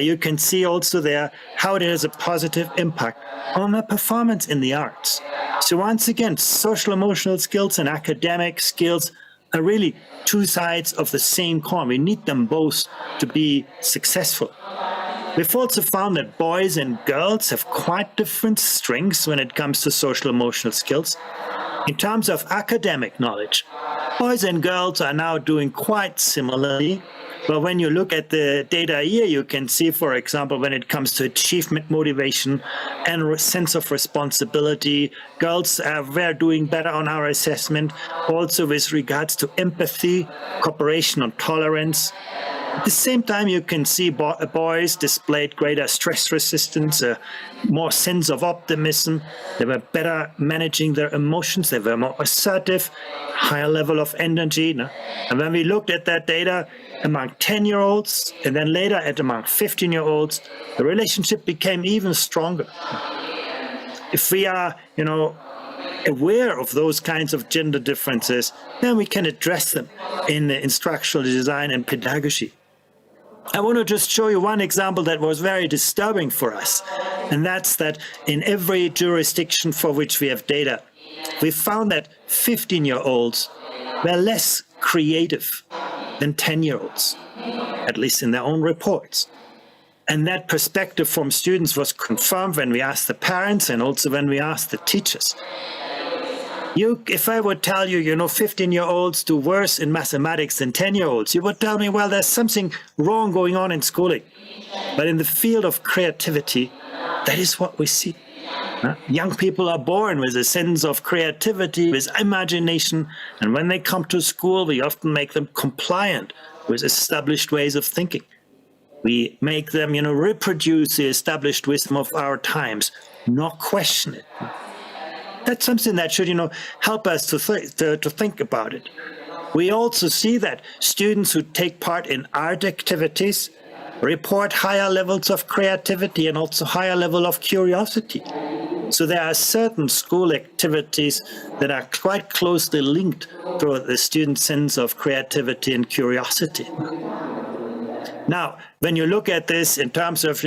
Speaker 5: You can see also there how it has a positive impact on their performance in the arts. So once again, social emotional skills and academic skills are really two sides of the same coin. We need them both to be successful. We've also found that boys and girls have quite different strengths when it comes to social emotional skills. In terms of academic knowledge, boys and girls are now doing quite similarly. But when you look at the data here, you can see, for example, when it comes to achievement motivation and sense of responsibility, girls were doing better on our assessment, also with regards to empathy, cooperation, and tolerance. At the same time, you can see boys displayed greater stress resistance, more sense of optimism. They were better managing their emotions. They were more assertive, higher level of energy. And when we looked at that data among 10-year-olds and then later among 15-year-olds, the relationship became even stronger. If we are, aware of those kinds of gender differences, then we can address them in instructional design and pedagogy. I want to just show you one example that was very disturbing for us, and that's that in every jurisdiction for which we have data, we found that 15-year-olds were less creative than 10-year-olds, at least in their own reports. And that perspective from students was confirmed when we asked the parents and also when we asked the teachers. If I would tell you, 15-year-olds do worse in mathematics than 10-year-olds, you would tell me, well, there's something wrong going on in schooling. But in the field of creativity, that is what we see. Young people are born with a sense of creativity, with imagination, and when they come to school, we often make them compliant with established ways of thinking. We make them, reproduce the established wisdom of our times, not question it. That's something that should, help us to think about it. We also see that students who take part in art activities report higher levels of creativity and also higher level of curiosity. So there are certain school activities that are quite closely linked to the student's sense of creativity and curiosity. Now, when you look at this in terms of,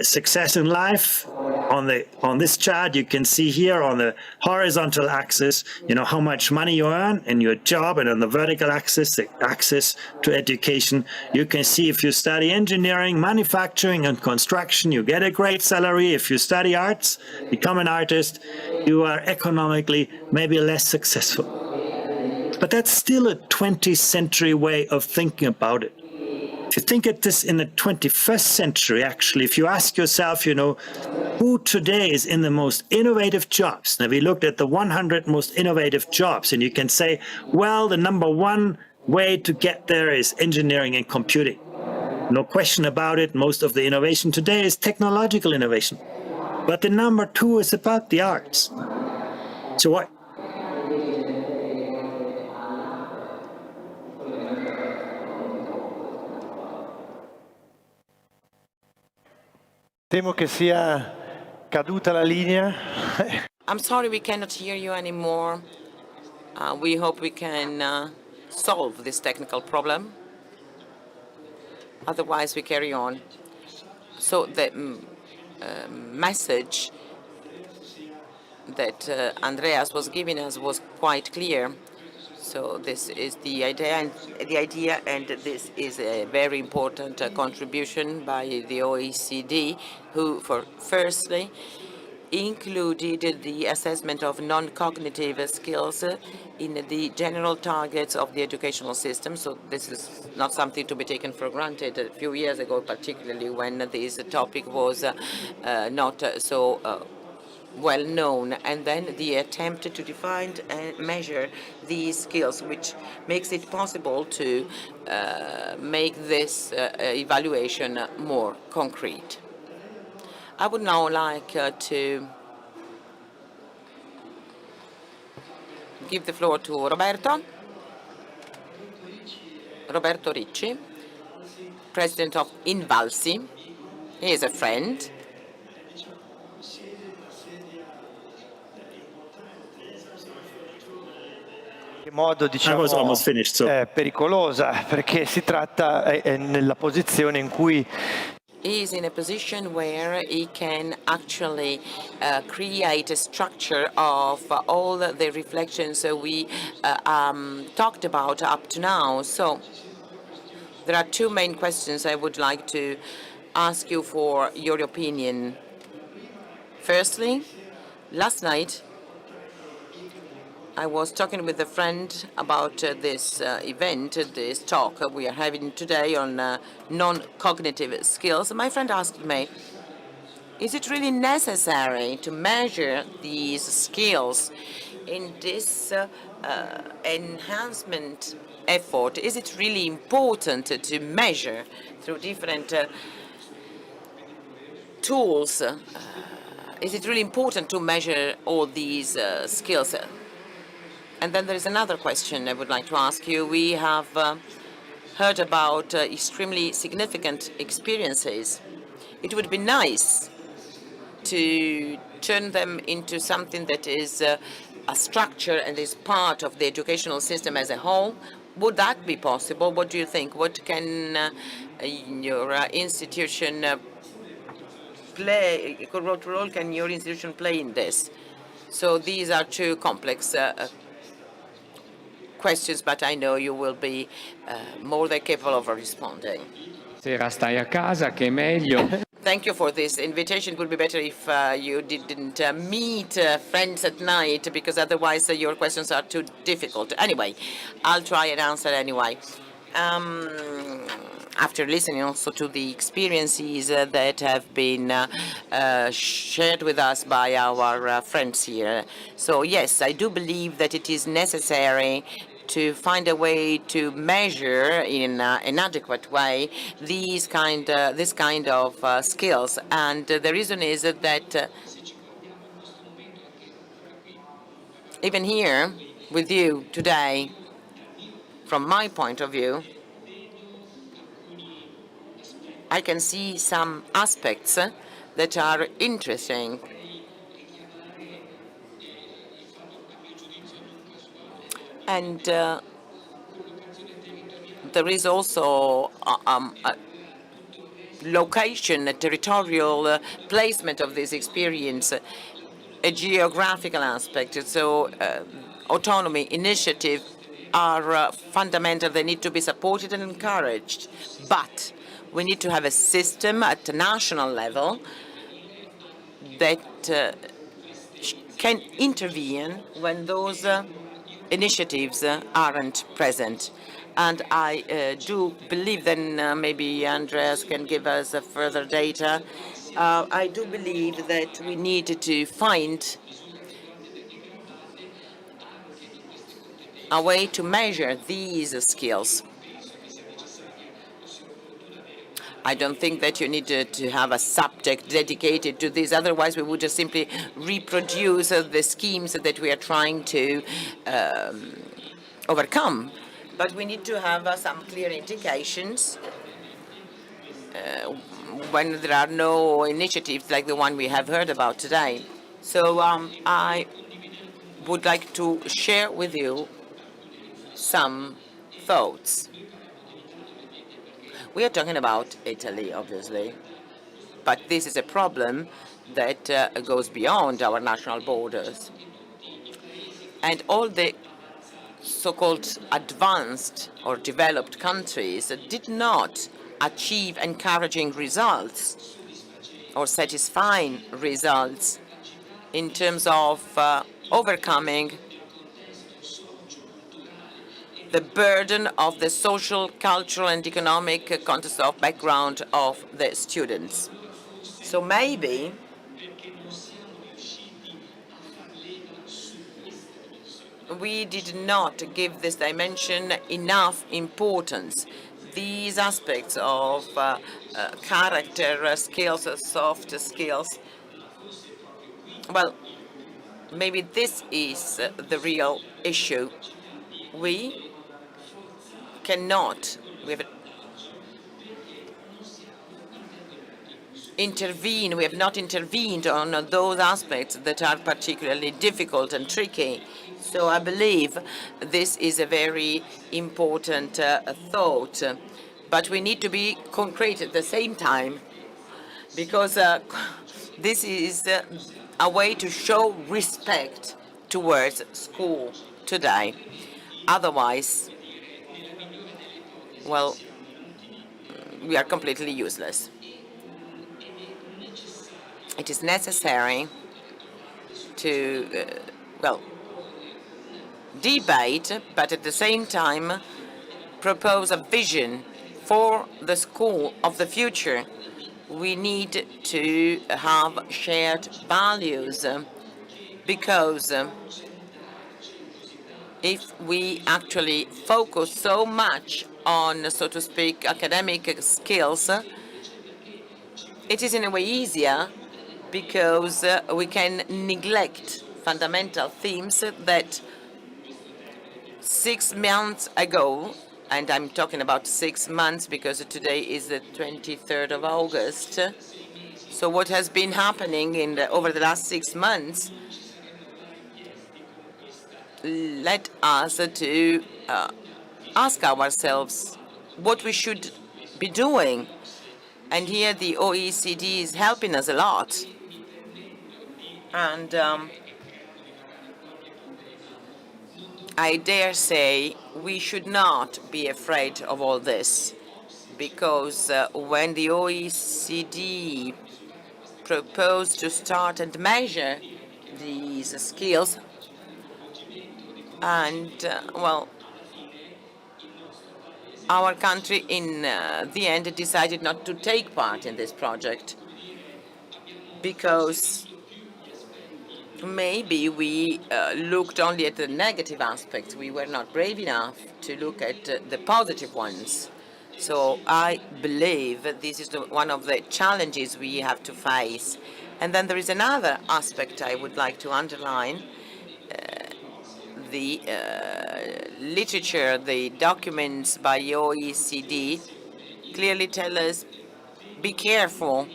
Speaker 5: success in life, on this chart, you can see here on the horizontal axis, how much money you earn in your job, and on the vertical axis, the access to education. You can see if you study engineering, manufacturing, and construction, you get a great salary. If you study arts, become an artist, you are economically maybe less successful. But that's still a 20th century way of thinking about it. If you think at this in the 21st century, actually, if you ask yourself, who today is in the most innovative jobs? Now, we looked at the 100 most innovative jobs, and you can say, well, the number one way to get there is engineering and computing. No question about it. Most of the innovation today is technological innovation. But the number two is about the arts. So what?
Speaker 3: Temo che sia caduta la linea.
Speaker 4: I'm sorry we cannot hear you anymore. We hope we can solve this technical problem. Otherwise, we carry on. So the message that Andreas was giving us was quite clear. So this is the idea, and this is a very important contribution by the OECD, who, firstly, included the assessment of non-cognitive skills in the general targets of the educational system. So this is not something to be taken for granted. A few years ago, particularly when this topic was not so well known, and then the attempt to define and measure these skills, which makes it possible to make this evaluation more concrete. I would now like to give the floor to Roberto Ricci, president of Invalsi. He is a friend.
Speaker 3: Modo,
Speaker 5: I was almost finished, so.
Speaker 3: Pericolosa, perché si tratta è nella posizione in cui
Speaker 4: he is in a position where he can actually create a structure of all the reflections we talked about up to now. So there are two main questions I would like to ask you for your opinion. Firstly, last night I was talking with a friend about this event, this talk we are having today on non-cognitive skills. My friend asked me, is it really necessary to measure these skills in this enhancement effort? Is it really important to measure through different tools? Is it really important to measure all these skills? And then there is another question I would like to ask you. We have heard about extremely significant experiences. It would be nice to turn them into something that is a structure and is part of the educational system as a whole. Would that be possible? What do you think? What can your institution play? What role can your institution play in this? So these are two complex questions, but I know you will be more than capable of responding.
Speaker 6: Sera stai a casa, che è meglio.
Speaker 4: Thank you for this invitation. It would be better if you didn't meet friends at night, because otherwise your questions are too difficult. Anyway, I'll try and answer anyway. After listening also to the experiences that have been shared with us by our friends here. So yes, I do believe that it is necessary to find a way to measure in an adequate way this kind of skills. And the reason is that even here with you today, from my point of view, I can see some aspects that are interesting. And there is also a location, a territorial placement of this experience, a geographical aspect. So autonomy, initiative are fundamental. They need to be supported and encouraged. But we need to have a system at the national level that can intervene when those initiatives aren't present. And I do believe, then maybe Andreas can give us further data. I do believe that we need to find a way to measure these skills. I don't think that you need to have a subject dedicated to this. Otherwise, we would just simply reproduce the schemes that we are trying to overcome. But we need to have some clear indications when there are no initiatives like the one we have heard about today. So I would like to share with you some thoughts. We are talking about Italy, obviously, but this is a problem that goes beyond our national borders. And all the so-called advanced or developed countries did not achieve encouraging results or satisfying results in terms of overcoming the burden of the social, cultural, and economic context of background of the students. So maybe we did not give this dimension enough importance. These aspects of character skills, soft skills, well, maybe this is the real issue. We cannot intervene. We have not intervened on those aspects that are particularly difficult and tricky. So I believe this is a very important thought. But we need to be concrete at the same time, because this is a way to show respect towards school today. Otherwise, well, we are completely useless. It is necessary to, debate, but at the same time propose a vision for the school of the future. We need to have shared values, because if we actually focus so much on, so to speak, academic skills, it is in a way easier, because we can neglect fundamental themes that 6 months ago, and I'm talking about 6 months because today is the 23rd of August. So what has been happening over the last 6 months led us to ask ourselves what we should be doing. And here the OECD is helping us a lot. And I dare say we should not be afraid of all this, because when the OECD proposed to start and measure these skills, and well, our country in the end decided not to take part in this project because maybe we looked only at the negative aspects. We were not brave enough to look at the positive ones. So I believe that this is one of the challenges we have to face. And then there is another aspect I would like to underline. The literature, the documents by OECD clearly tell us, be careful,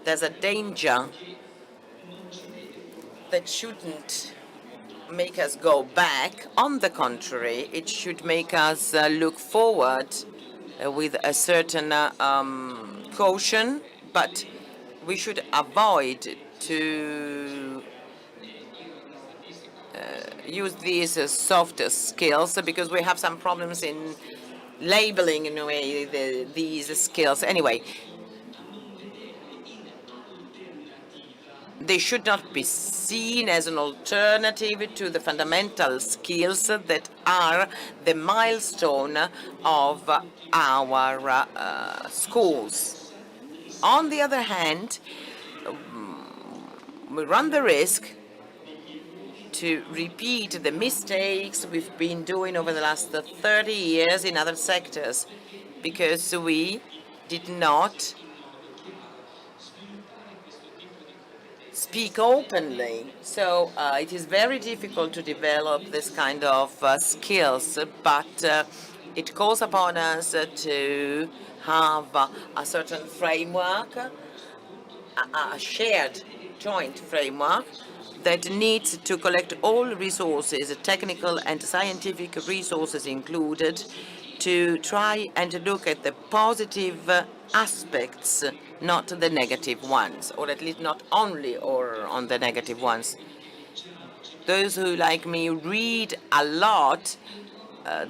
Speaker 4: there's a danger that shouldn't make us go back. On the contrary, it should make us look forward with a certain caution, but we should avoid to use these soft skills because we have some problems in labeling in a way these skills. Anyway, they should not be seen as an alternative to the fundamental skills that are the milestone of our schools. On the other hand, we run the risk to repeat the mistakes we've been doing over the last 30 years in other sectors because we did not speak openly. So it is very difficult to develop this kind of skills, but it calls upon us to have a certain framework, a shared joint framework that needs to collect all resources, technical and scientific resources included, to try and look at the positive aspects, not the negative ones, or at least not only or on the negative ones. Those who, like me, read a lot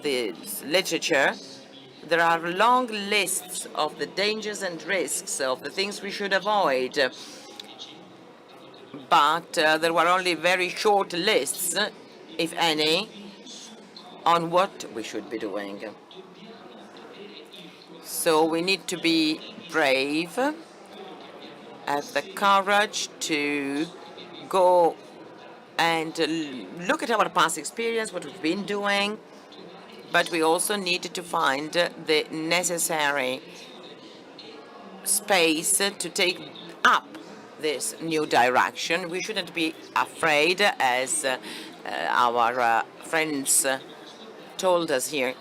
Speaker 4: the literature, there are long lists of the dangers and risks of the things we should avoid, but there were only very short lists, if any, on what we should be doing. So we need to be brave, have the courage to go and look at our past experience, what we've been doing, but we also need to find the necessary space to take up this new direction. We shouldn't be afraid, as our friends told us here.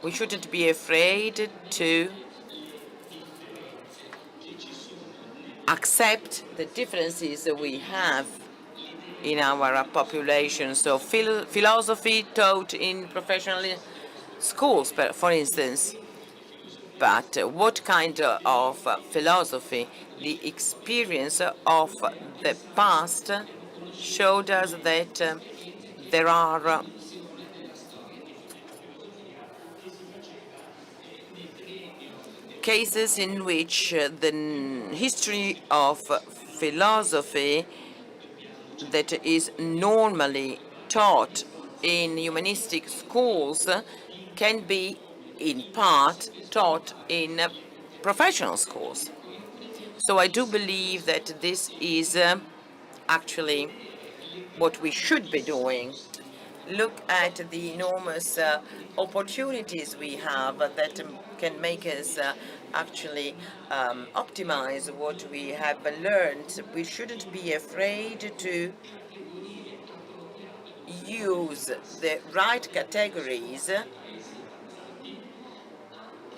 Speaker 4: We shouldn't be afraid to accept the differences that we have in our population. So philosophy taught in professional schools, for instance. But what kind of philosophy? The experience of the past showed us that there are cases in which the history of philosophy that is normally taught in humanistic schools can be in part taught in professional schools. So I do believe that this is actually what we should be doing. Look at the enormous opportunities we have that can make us actually optimize what we have learned. We shouldn't be afraid to use the right categories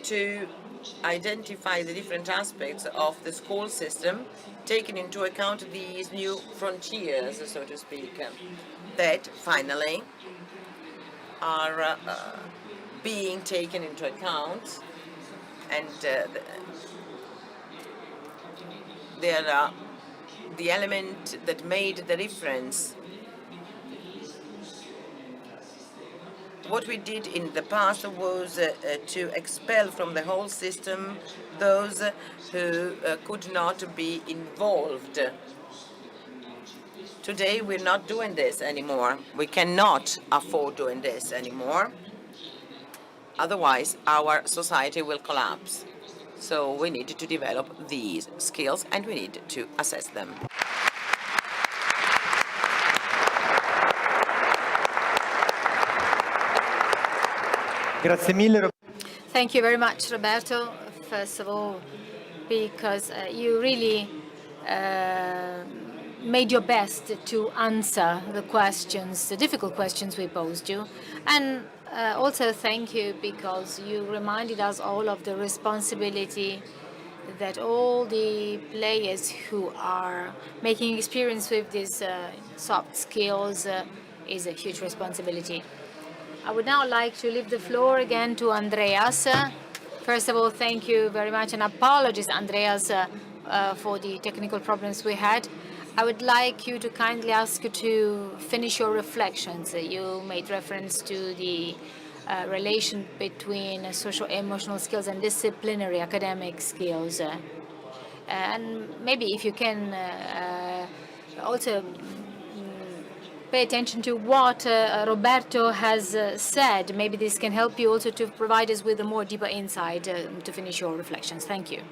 Speaker 4: to identify the different aspects of the school system, taking into account these new frontiers, so to speak, that finally are being taken into account, and they are the element that made the difference. what we did in the past was to expel from the whole system those who could not be involved. Today, we're not doing this anymore. We cannot afford doing this anymore. Otherwise, our society will collapse. So we need to develop these skills, and we need to assess them.
Speaker 3: Grazie mille.
Speaker 2: Thank you very much, Roberto, first of all, because you really made your best to answer the questions, the difficult questions we posed you. And also thank you because you reminded us all of the responsibility that all the players who are making experience with these soft skills is a huge responsibility. I would now like to leave the floor again to Andreas. First of all, thank you very much, and apologies, Andreas, for the technical problems we had. I would like you to kindly ask you to finish your reflections. You made reference to the relation between social emotional skills and disciplinary academic skills. And maybe if you can also pay attention to what Roberto has said. Maybe this can help you also to provide us with a more deeper insight to finish your reflections. Thank you.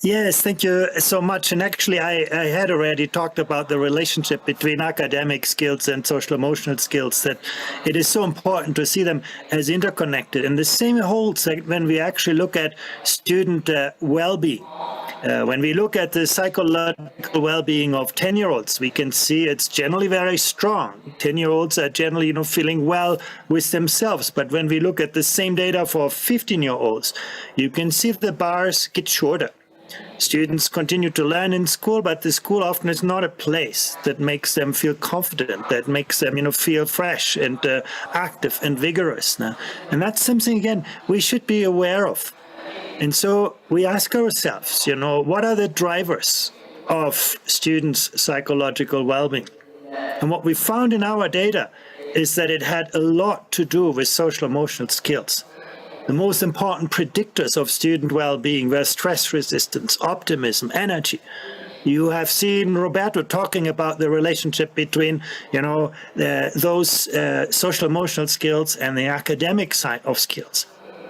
Speaker 5: Yes, thank you so much. And actually, I had already talked about the relationship between academic skills and social emotional skills, that it is so important to see them as interconnected. And the same holds when we actually look at student well-being. When we look at the psychological well-being of 10-year-olds, we can see it's generally very strong. 10-year-olds are generally, feeling well with themselves. But when we look at the same data for 15-year-olds, you can see the bars get shorter. Students continue to learn in school, but the school often is not a place that makes them feel confident, that makes them, feel fresh and active and vigorous. And that's something, again, we should be aware of. And so we ask ourselves, what are the drivers of students' psychological well-being? And what we found in our data is that it had a lot to do with social emotional skills. The most important predictors of student well-being were stress resistance, optimism, energy. You have seen Roberto talking about the relationship between, those social emotional skills and the academic side of skills.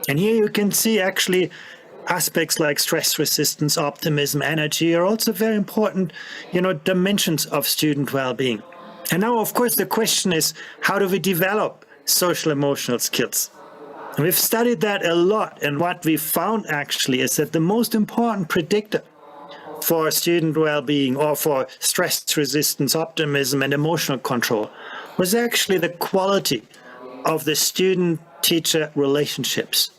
Speaker 5: And here you can see actually aspects like stress resistance, optimism, energy are also very important, dimensions of student well-being. And now, of course, the question is, how do we develop social emotional skills? And we've studied that a lot, and what we found actually is that the most important predictor for student well-being or for stress resistance, optimism, and emotional control was actually the quality of the student-teacher relationships.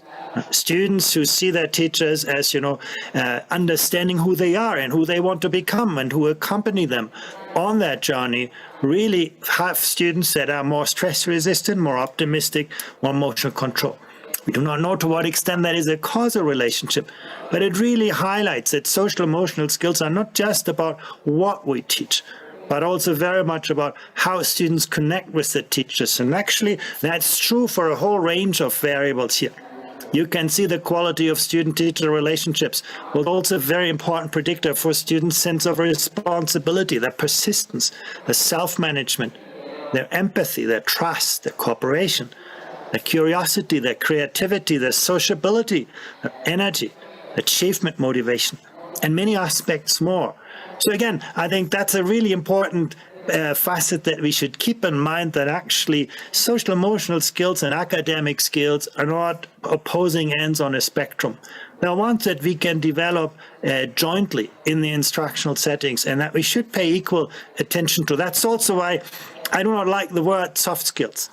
Speaker 5: Students who see their teachers as, understanding who they are and who they want to become and who accompany them on that journey really have students that are more stress resistant, more optimistic, more emotional control. We do not know to what extent that is a causal relationship, but it really highlights that social emotional skills are not just about what we teach, but also very much about how students connect with the teachers. And actually, that's true for a whole range of variables here. You can see the quality of student-teacher relationships was also a very important predictor for students' sense of responsibility, their persistence, their self-management, their empathy, their trust, their cooperation, their curiosity, their creativity, their sociability, their energy, achievement motivation, and many aspects more. So again, I think that's a really important facet that we should keep in mind, that actually social emotional skills and academic skills are not opposing ends on a spectrum. They're ones that we can develop jointly in the instructional settings, and that we should pay equal attention to. That's also why I do not like the word soft skills.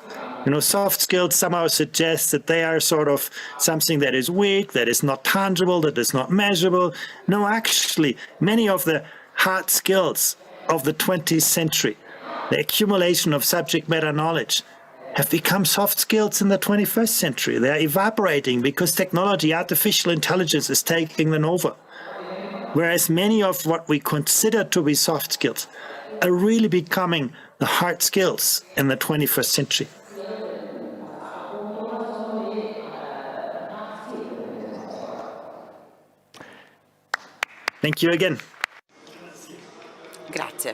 Speaker 5: Soft skills somehow suggest that they are sort of something that is weak, that is not tangible, that is not measurable. No, actually, many of the hard skills of the 20th century, the accumulation of subject matter knowledge, have become soft skills in the 21st century. They're evaporating because technology, artificial intelligence is taking them over. Whereas many of what we consider to be soft skills are really becoming the hard skills in the 21st century. Thank you again.
Speaker 4: Grazie.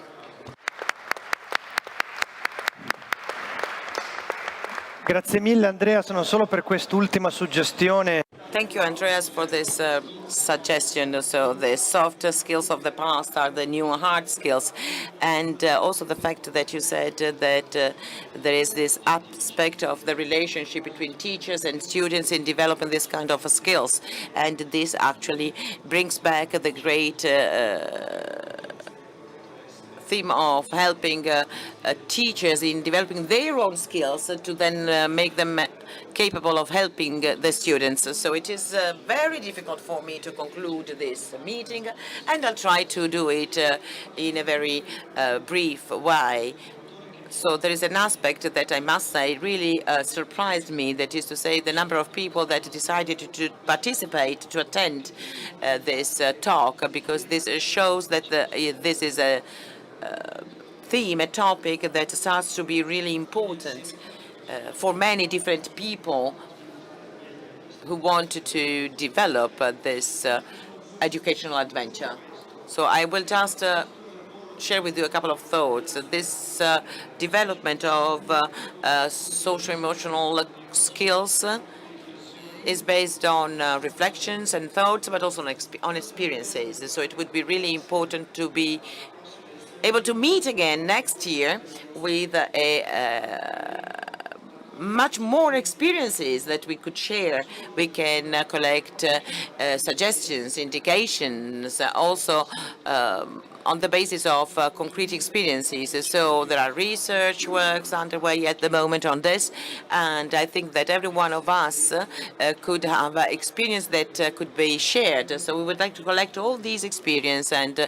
Speaker 3: Grazie mille Andreas, non solo per quest'ultima suggestione.
Speaker 4: Thank you, Andreas, for this suggestion. So the soft skills of the past are the new hard skills. And also the fact that you said that there is this aspect of the relationship between teachers and students in developing this kind of skills. And this actually brings back the great theme of helping teachers in developing their own skills to then make them capable of helping the students. So it is very difficult for me to conclude this meeting, and I'll try to do it in a very brief way. So there is an aspect that I must say really surprised me, that is to say the number of people that decided to participate, to attend this talk, because this shows that this is a theme, a topic that starts to be really important for many different people who want to develop this educational adventure. So I will just share with you a couple of thoughts. This development of social-emotional skills is based on reflections and thoughts, but also on experiences. So it would be really important to be able to meet again next year with much more experiences that we could share. We can collect suggestions, indications, also on the basis of concrete experiences. So there are research works underway at the moment on this, and I think that every one of us could have experience that could be shared. So we would like to collect all these experiences and,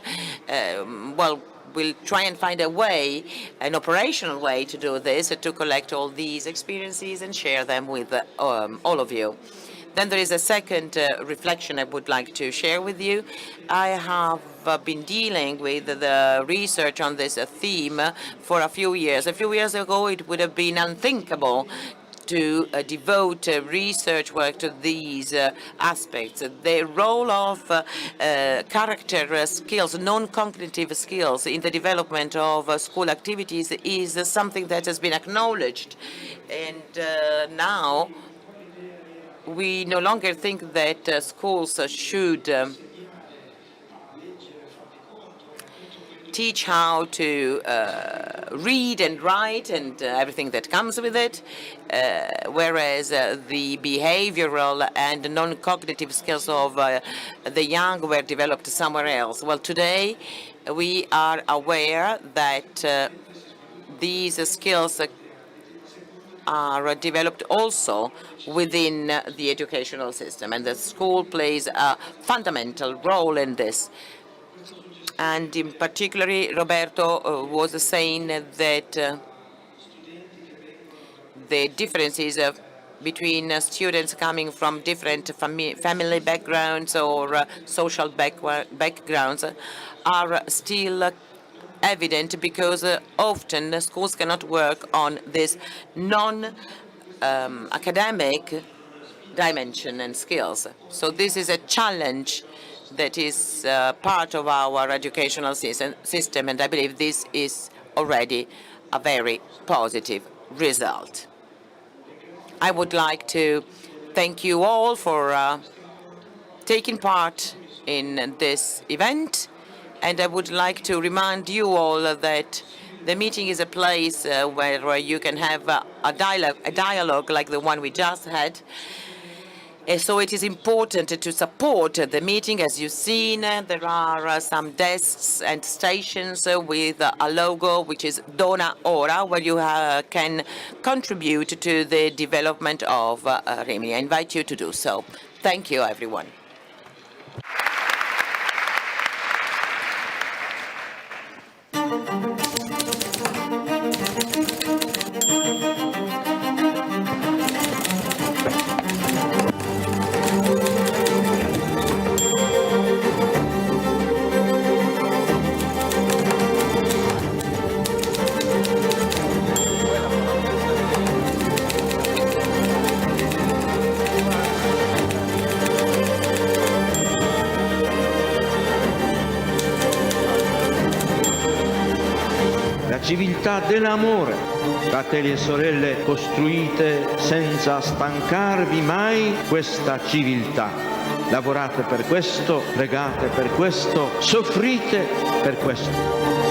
Speaker 4: well, we'll try and find a way, an operational way to do this, to collect all these experiences and share them with all of you. Then there is a second reflection I would like to share with you. I have been dealing with the research on this theme for a few years. A few years ago, it would have been unthinkable to devote research work to these aspects. The role of character skills, non-cognitive skills in the development of school activities is something that has been acknowledged. And now we no longer think that schools should teach how to read and write and everything that comes with it, whereas the behavioral and non-cognitive skills of the young were developed somewhere else. Well, today we are aware that these skills are developed also within the educational system, and the school plays a fundamental role in this. And in particular, Roberto was saying that the differences between students coming from different family backgrounds or social backgrounds are still evident, because often schools cannot work on this non-academic dimension and skills. So this is a challenge that is part of our educational system, and I believe this is already a very positive result. I would like to thank you all for taking part in this event, and I would like to remind you all that the meeting is a place where you can have a dialogue like the one we just had. So it is important to support the meeting. As you've seen, there are some desks and stations with a logo which is Dona Ora, where you can contribute to the development of Rimini. I invite you to do so. Thank you, everyone.
Speaker 1: civiltà dell'amore. Fratelli e sorelle, costruite senza stancarvi mai questa civiltà. Lavorate per questo, pregate per questo, soffrite per questo.